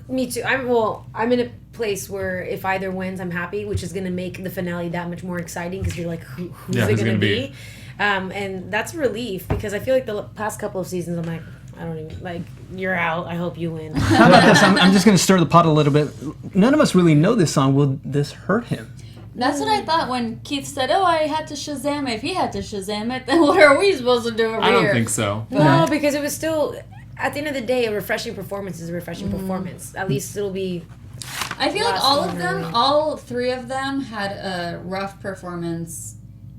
Me too. I'm in a place where if either wins, I'm happy, which is gonna make the finale that much more exciting because you're like, who's Yeah, it who's gonna gonna be? be? And that's a relief because I feel like the past couple of seasons, I'm like, I don't even like. You're out. I hope you win. How about this? I'm just going to stir the pot a little bit. None of us really know this song. Will this hurt him? That's what I thought when Keith said, "Oh, I had to Shazam it." If he had to Shazam it, then what are we supposed to do over I don't here? think so. No, because it was still. At the end of the day, a refreshing performance is a refreshing performance. At least it'll be. I feel like Last all one, of them, really. all three of them, had a rough performance.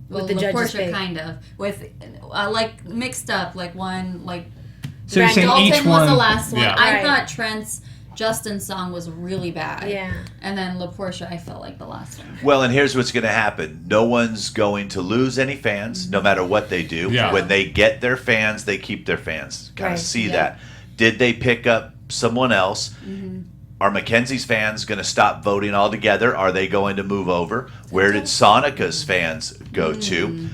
With Well, the La judges' Porsche pick. kind of with like mixed up, like one like So you're saying Dalton each was one. the last one. Yeah. I Right. thought Trent's Justin song was really bad. Yeah. And then La Porsche, I felt like the last one. Well, and here's what's going to happen. No one's going to lose any fans, no matter what they do. Yeah. When they get their fans, they keep their fans. Kind Right. of see Yeah. that. Did they pick up someone else? Are Mackenzie's fans going to stop voting altogether? Are they going to move over? Where did Sonica's fans go to?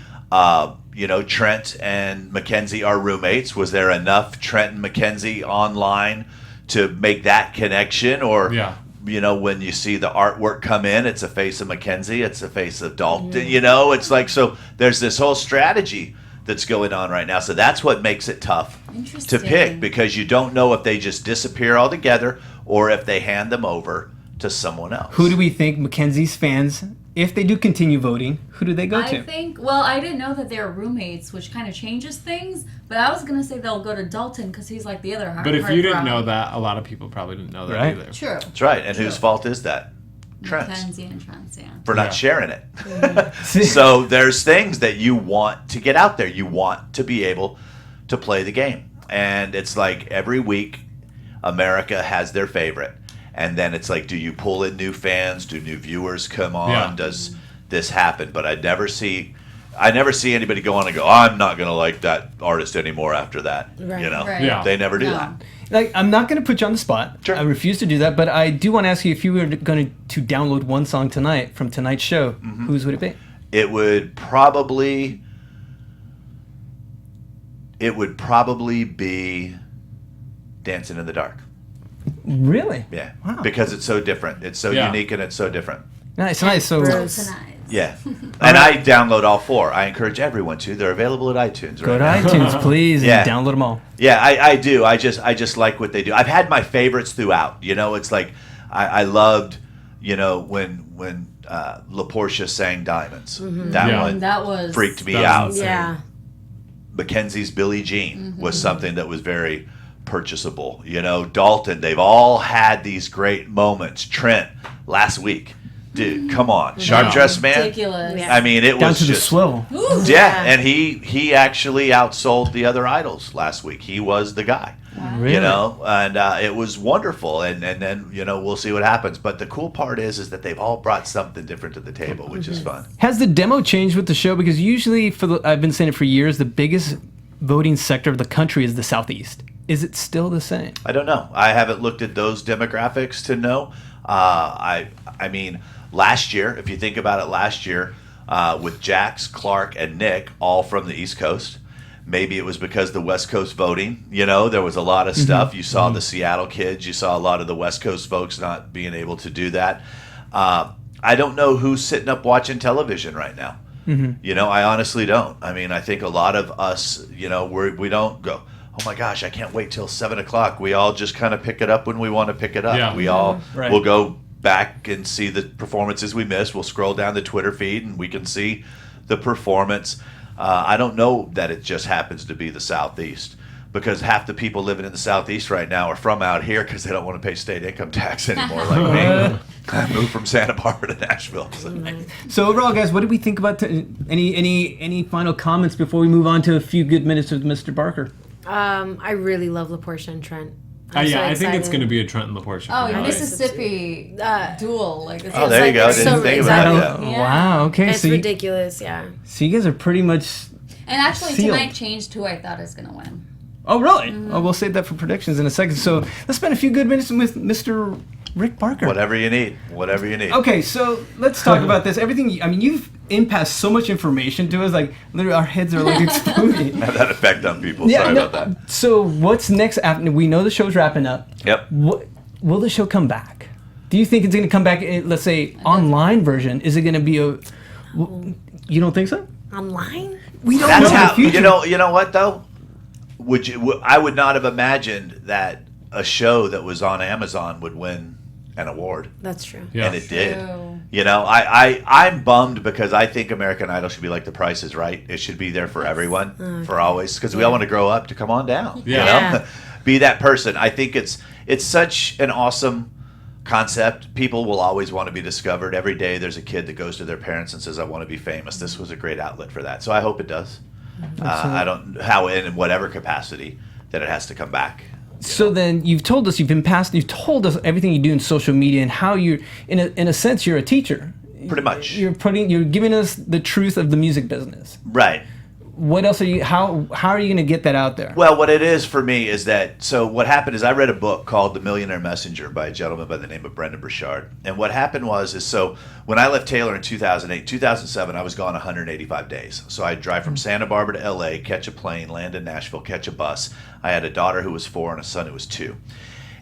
You know, Trent and Mackenzie are roommates. Was there enough Trent and Mackenzie online to make that connection? Or, Yeah. you know, when you see the artwork come in, it's a face of Mackenzie, it's a face of Dalton. You know, it's like, so there's this whole strategy that's going on right now. So that's what makes it tough to Interesting. pick, because you don't know if they just disappear altogether or if they hand them over to someone else. Who do we think MacKenzie's fans, if they do continue voting, who do they go to? I think, well, I didn't know that they're roommates, which kind of changes things, but I was going to say they'll go to Dalton because he's like the other hard. But if you didn't know that, a lot of people probably didn't know that Right. either. True. That's right. And whose fault is that? Trent's. MacKenzie and Trent's, yeah. For not Yeah. sharing it. So there's things that you want to get out there. You want to be able to play the game. And it's like every week, America has their favorite. And then it's like, do you pull in new fans? Do new viewers come on? Yeah. Does this happen? But I never see anybody go on and go, I'm not going to like that artist anymore after that. Right. You know, Right. Yeah. they never do No. that. Like, I'm not going to put you on the spot. Sure. I refuse to do that. But I do want to ask you, if you were going to download one song tonight from tonight's show, whose would it be? It would probably be Dancing in the Dark. Really? Yeah. Wow. Because it's so different. It's so Yeah. unique and it's so different. Nice, nice. So, Bruce. Tonight. Yeah. And I download all 4. I encourage everyone to. They're available at iTunes go right to now. iTunes, please, Yeah. and download them all. Yeah, I do. I just like what they do. I've had my favorites throughout. You know, it's like I loved, you know, when La Portia sang Diamonds. That Yeah. one That was freaked me That was out. insane. Yeah. Mackenzie's Billie Jean was something that was very purchasable. You know, Dalton, they've all had these great moments. Trent, last week. Dude, come on. Sharp Dressed Man. ridiculous. Yeah. I mean, it Down was to the just... swivel. Ooh. Yeah, and he actually outsold the other idols last week. He was the guy. Really? You know, and it was wonderful. And then, you know, we'll see what happens. But the cool part is that they've all brought something different to the table, which is fun. Has the demo changed with the show? Because usually, I've been saying it for years, the biggest voting sector of the country is the Southeast. Is it still the same? I don't know. I haven't looked at those demographics to know. I mean, last year, if you think about it, last year with Jax, Clark, and Nick, all from the East Coast. Maybe it was because the West Coast voting, you know, there was a lot of stuff. You saw the Seattle kids. You saw a lot of the West Coast folks not being able to do that. I don't know who's sitting up watching television right now. You know, I honestly don't. I mean, I think a lot of us, you know, we don't go, oh my gosh, I can't wait till 7 o'clock. We all just kind of pick it up when we want to pick it up. Yeah. We all Right. will go back and see the performances we missed. We'll scroll down the Twitter feed and we can see the performance. I don't know that it just happens to be the Southeast, because half the people living in the Southeast right now are from out here because they don't want to pay state income tax anymore like me. I moved from Santa Barbara to Nashville. So. So overall, guys, what do we think about any final comments before we move on to a few good minutes with Mr. Barker? I really love La Portia and Trent. I'm so I think it's excited. going to be a Trent and La Portia. Oh, finale. Mississippi duel. Like, this Oh, is there you like- go. it's Didn't so think about exactly. that. Yeah. Wow. Okay. It's So ridiculous, yeah. so you guys are pretty much. And actually, Sealed. tonight changed who I thought is going to win. Oh, really? Oh, we'll save that for predictions in a second. So let's spend a few good minutes with Mr. Rick Barker. Whatever you need. Whatever you need. Okay, so let's talk about this. Everything. I mean, you've passed so much information to us. Like, literally, our heads are like exploding. Have that effect on people. Sorry no, about that. So what's next? After we know the show's wrapping up. Yep. What, will the show come back? Do you think it's going to come back? Let's say online version. Is it going to be a? You don't think so? Online? We don't That's know in the how future. you know what though? I would not have imagined that a show that was on Amazon would win an award. That's true. Yeah. And it did. True. You know, I'm bummed because I think American Idol should be like The Price is Right. It should be there for everyone, for always, because we all want to grow up to come on down. Yeah. You know? Yeah. Be that person. I think it's such an awesome concept. People will always want to be discovered. Every day there's a kid that goes to their parents and says, I want to be famous. This was a great outlet for that. So I hope it does. I don't know how in whatever capacity that it has to come back. So then you've told us you've told us everything you do in social media and how you're in a sense you're a teacher. Pretty much. You're giving us the truth of the music business. Right. What else are you? How are you going to get that out there? Well, what it is for me is that, so what happened is I read a book called The Millionaire Messenger by a gentleman by the name of Brendan Burchard. And what happened was, so when I left Taylor in 2008, 2007, I was gone 185 days. So I'd drive from Santa Barbara to LA, catch a plane, land in Nashville, catch a bus. I had a daughter who was 4 and a son who was 2.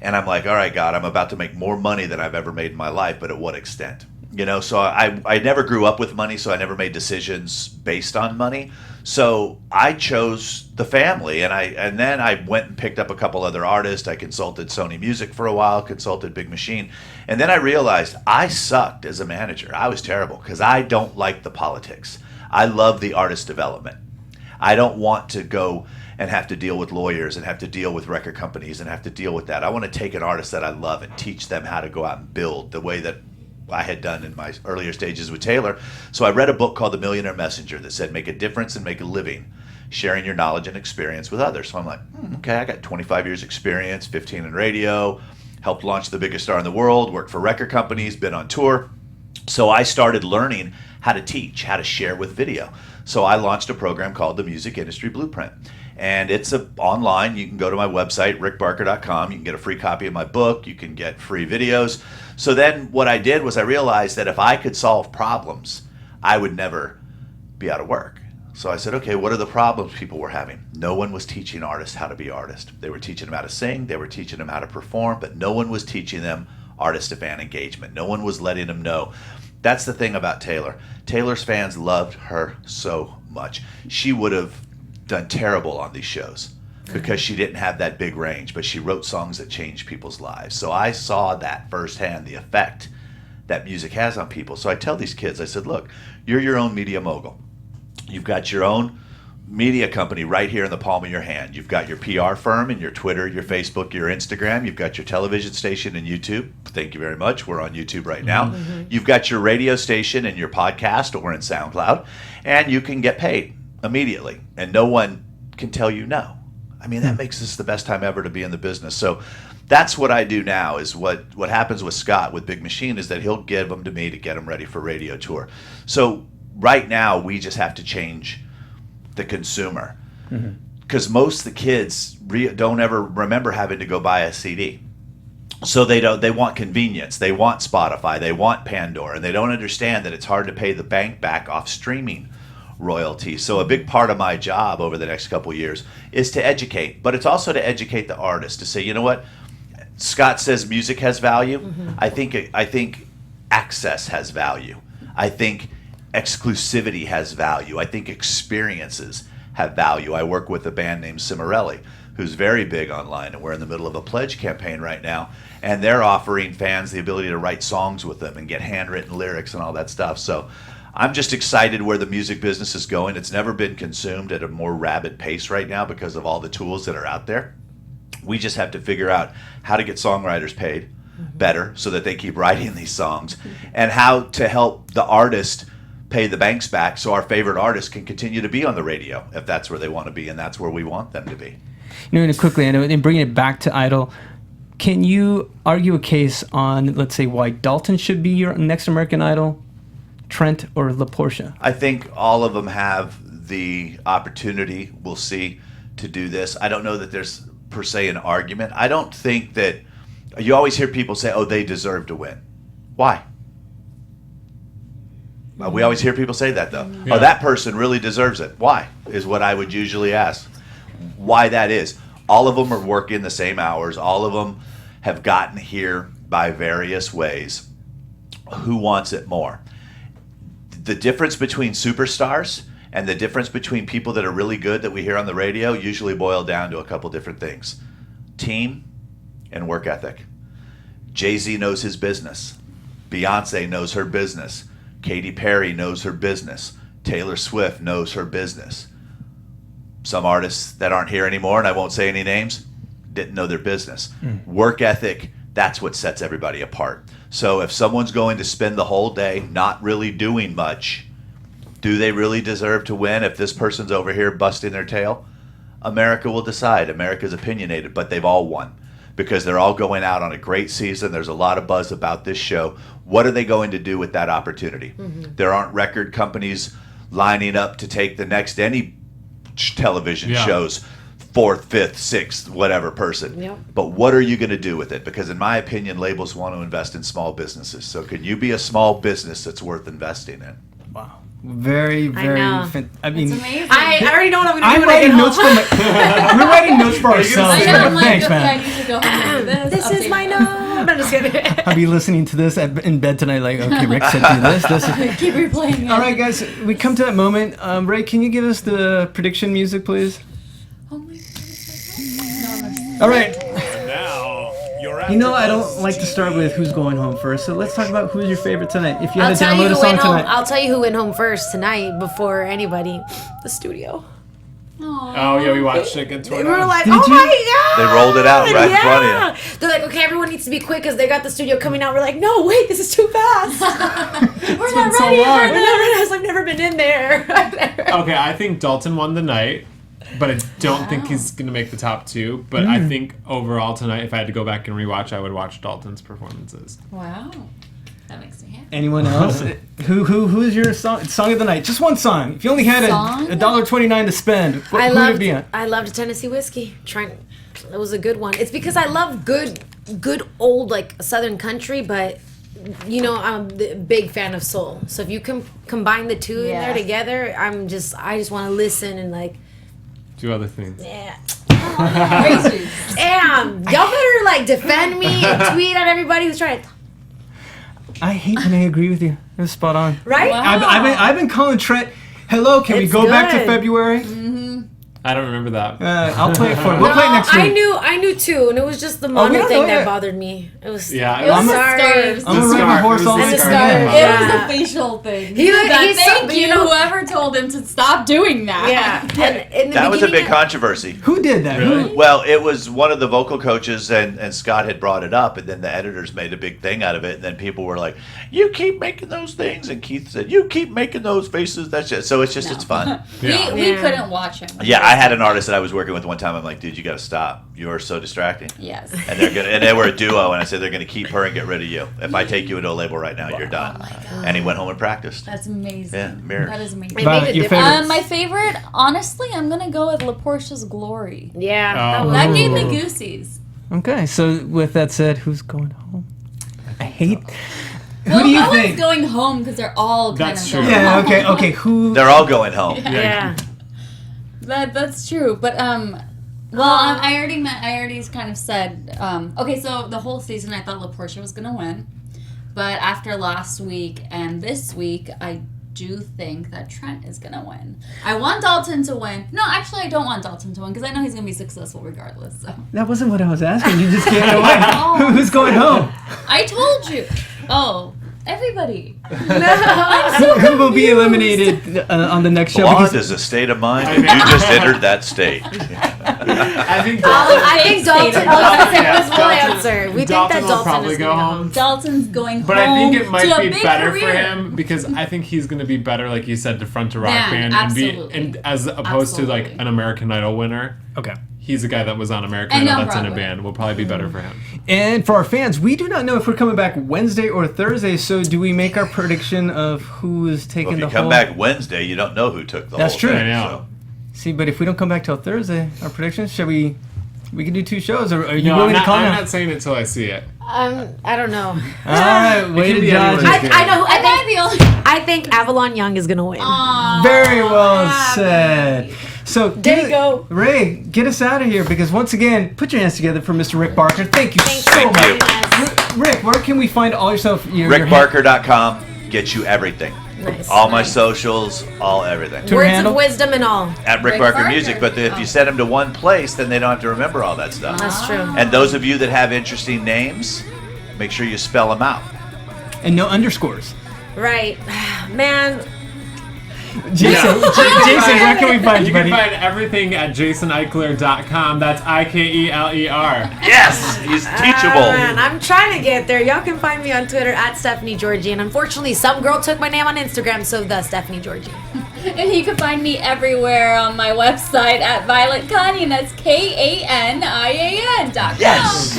And I'm like, all right, God, I'm about to make more money than I've ever made in my life, but at what extent? You know, so I never grew up with money, so I never made decisions based on money. So I chose the family, and then I went and picked up a couple other artists. I consulted Sony Music for a while, consulted Big Machine, and then I realized I sucked as a manager. I was terrible because I don't like the politics. I love the artist development. I don't want to go and have to deal with lawyers and have to deal with record companies and have to deal with that. I want to take an artist that I love and teach them how to go out and build the way that I had done in my earlier stages with Taylor. So I read a book called The Millionaire Messenger that said, make a difference and make a living, sharing your knowledge and experience with others. So I'm like, okay, I got 25 years experience, 15 in radio, helped launch the biggest star in the world, worked for record companies, been on tour. So I started learning how to teach, how to share with video. So I launched a program called the Music Industry Blueprint. And it's online. You can go to my website, rickbarker.com. You can get a free copy of my book. You can get free videos. So then what I did was I realized that if I could solve problems, I would never be out of work. So I said, okay, what are the problems people were having? No one was teaching artists how to be artists. They were teaching them how to sing. They were teaching them how to perform. But no one was teaching them artist-to-fan engagement. No one was letting them know. That's the thing about Taylor. Taylor's fans loved her so much. She would have done terrible on these shows because she didn't have that big range, but she wrote songs that changed people's lives. So I saw that firsthand, the effect that music has on people. So I tell these kids, I said, look, you're your own media mogul. You've got your own media company right here in the palm of your hand. You've got your PR firm and your Twitter, your Facebook, your Instagram. You've got your television station and YouTube. Thank you very much. We're on YouTube right now. Mm-hmm. You've got your radio station and your podcast, or in SoundCloud, and you can get paid immediately, and no one can tell you no. I mean, that makes this the best time ever to be in the business. So that's what I do now. Is what happens with Scott with Big Machine is that he'll give them to me to get them ready for radio tour. So right now we just have to change the consumer, because most of the kids don't ever remember having to go buy a CD. So they want convenience. They want Spotify. They want Pandora, and they don't understand that it's hard to pay the bank back off streaming royalty. So a big part of my job over the next couple of years is to educate, but it's also to educate the artist to say, you know what, Scott says music has value. I think access has value. I think exclusivity has value. I think experiences have value. I work with a band named Cimarelli, who's very big online, and we're in the middle of a pledge campaign right now, and they're offering fans the ability to write songs with them and get handwritten lyrics and all that stuff. So I'm just excited where the music business is going. It's never been consumed at a more rapid pace right now because of all the tools that are out there. We just have to figure out how to get songwriters paid better so that they keep writing these songs, and how to help the artist pay the banks back so our favorite artists can continue to be on the radio if that's where they want to be, and that's where we want them to be. You know, and quickly, and bringing it back to Idol, can you argue a case on, let's say, why Dalton should be your next American Idol, Trent or LaPortia? I think all of them have the opportunity, we'll see, to do this. I don't know that there's per se an argument. I don't think that, you always hear people say, oh, they deserve to win. Why? We always hear people say that, though. Yeah. Oh, that person really deserves it. Why? Is what I would usually ask. Why that is. All of them are working the same hours. All of them have gotten here by various ways. Who wants it more? The difference between superstars and the difference between people that are really good that we hear on the radio usually boil down to a couple different things. Team and work ethic. Jay-Z knows his business. Beyonce knows her business. Katy Perry knows her business. Taylor Swift knows her business. Some artists that aren't here anymore, and I won't say any names, didn't know their business. Work ethic, that's what sets everybody apart. So if someone's going to spend the whole day not really doing much, do they really deserve to win if this person's over here busting their tail? America will decide. America's opinionated, but they've all won because they're all going out on a great season. There's a lot of buzz about this show. What are they going to do with that opportunity? There aren't record companies lining up to take the next any television shows, 4th, 5th, 6th, whatever person. Yep. But what are you going to do with it? Because in my opinion, labels want to invest in small businesses. So can you be a small business that's worth investing in? Wow. Very, very. I mean, it's amazing. I already know what I'm going to do. We're writing notes for ourselves. I know, I'm like, thanks, okay, man. I need to go home and do this. This is my note. I'm just kidding. I'll be listening to this in bed tonight, like, okay, Rick said do this. Keep replaying it. All right, guys, we come to that moment. Ray, can you give us the prediction music, please? Oh my God. All right. Now, you're You know, I don't like to start with who's going home first, so let's talk about who's your favorite tonight. If you had I'll to tell download you a who song went home. tonight. I'll tell you who went home first tonight before anybody. The studio. Oh yeah, we watched it get We torn were down. like, Did oh you? my God. They rolled it out right in front of you. They're like, okay, everyone needs to be quick because they got the studio coming out. We're like, no, wait, this is too fast. We're not so ready. long. We're not ready. I've never been in there. Okay, I think Dalton won the night, but I don't think he's gonna make the top 2. But I think overall tonight, if I had to go back and rewatch, I would watch Dalton's performances. Wow. That makes me happy. Anyone else? Who's your song of the night? Just one song. If you only had Song? $1.29 to spend, who would it be on? I loved Tennessee Whiskey. Trent, it was a good one. It's because I love good old like Southern country, but you know I'm a big fan of soul. So if you can combine the two in Yeah. there together, I just want to listen and like, Do other things. yeah. Crazy. Damn, y'all better like defend me and tweet at everybody who's trying to. I hate when I agree with you. It was spot on. Right? Wow. I've been calling Trent. Hello, can we It's go back to good. February? I don't remember that. I'll play it for you. We'll play it next week. I knew too, and it was just the we money don't thing know that yet. bothered me. It was. Yeah, It was I'm the a- scarves. I'm gonna ride my horse all the And way the through scarf. again. It Yeah. was the facial thing. He- That, he's thank so- you, you know- whoever told him to stop doing that. Yeah. And in the That was a beginning big of- controversy. Who did that? Really? Who? Well, it was one of the vocal coaches, and Scott had brought it up, and then the editors made a big thing out of it, and then people were like, "You keep making those things," and Keith said, "You keep making those faces." That's just so it's fun. Yeah. We Yeah. couldn't watch him. Yeah, I had an artist that I was working with one time. I'm like, "Dude, you got to stop. You are so distracting." Yes. And they were a duo, and I said they're gonna keep her and get rid of you. If I take you into a label right now, you're done. And he went home and practiced. That's amazing. Yeah, mirrors. That is amazing. It Violet, made a your difference. favorite? My favorite, honestly, I'm gonna go with La Portia's Glory. Yeah. Oh. That Ooh. gave me goosies. Okay, so with that said, who's going home? I hate. Who Well, do you no think? one's going home because they're all kind That's of true. going Yeah. home. Okay. Who? They're all going home. Yeah. That's true, but well, I already kind of said. Okay, so the whole season I thought La Portia was gonna win, but after last week and this week, I do think that Trent is gonna win. I want Dalton to win. No, actually, I don't want Dalton to win because I know he's gonna be successful regardless. So That wasn't what I was asking. You just gave it away. Oh. Who's going home? I told you. Oh, everybody. Who will be eliminated on the next show? Blonde Because is a state of mind, and you just entered that state. I think I think Dalton. Yeah, was my answer. We think Dalton that will Dalton probably is go going home. home. Dalton's going But home I think it to might a be big better career. for him because I think he's going to be better, like you said, to front a rock Yeah, band absolutely. and as opposed to like Absolutely. an American Idol winner. okay. He's a guy that was on American And Idol on that's in a Broadway. band. Will probably be better for him. And for our fans, we do not know if we're coming back Wednesday or Thursday. So do we make our prediction of who is taking Well, if the you come whole? back Wednesday, you don't know who took the That's whole true. thing. I know. See, but if we don't come back till Thursday, our predictions, shall we? We can do 2 shows. Or are you No, willing I'm to call not, I'm now? not saying it till I see it. I don't know. All right, way can to be judge. anyone. I know. Am I the only? I think Avalon Young is gonna win. Very well said. So There you go. Ray, get us out of here because once again, put your hands together for Mr. Rick Barker. Thank you so Thank much. you. Rick, where can we find all your stuff? Your RickBarker.com gets you everything. Nice. All my socials, all everything. Twitter Words handle? of wisdom and all. At Rick Rick Barker Barker. Music, but if you send them to one place, then they don't have to remember all that stuff. That's true. And those of you that have interesting names, make sure you spell them out. And no underscores. Right, man. Jason, Jason, where can we find you, You can buddy? find everything at jasonikeler.com. That's Ikeler. Yes, he's teachable. Man, I'm trying to get there. Y'all can find me on Twitter at Stephanie Giorgi, and unfortunately, some girl took my name on Instagram, so the Stephanie Giorgi. And you can find me everywhere on my website at Violet Kanian. That's KANIAN.com. Yes.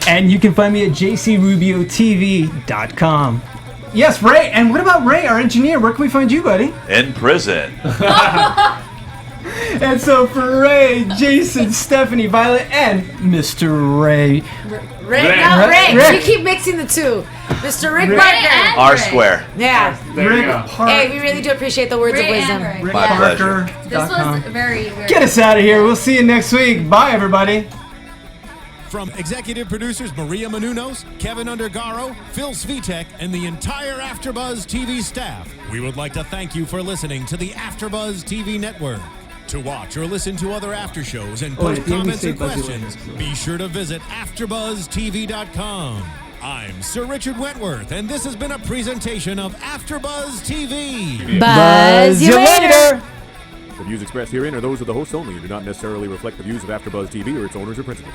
And you can find me at jcrubiotv.com. Yes, Ray. And what about Ray, our engineer? Where can we find you, buddy? In prison. And so for Ray, Jason, Stephanie, Violet, and Mr. Ray. Rick, not Rick. Rick. You keep mixing the two. Mr. Rick Rick. Barker. And R Ray. square. Yeah. There Rick you go. Hey, we really do appreciate the words Ray of wisdom. and Ray. Rick My pleasure. This was Parker.com. very, very Get us out of here. We'll see you next week. Bye, everybody. From executive producers Maria Menounos, Kevin Undergaro, Phil Svitek, and the entire AfterBuzz TV staff, we would like to thank you for listening to the AfterBuzz TV network. To watch or listen to other after shows and post at the end, we comments say and Buzzy questions, Wentworth. be sure to visit AfterBuzzTV.com. I'm Sir Richard Wentworth, and this has been a presentation of AfterBuzz TV. Buzz you later. The views expressed herein are those of the hosts only and do not necessarily reflect the views of AfterBuzz TV or its owners or principals.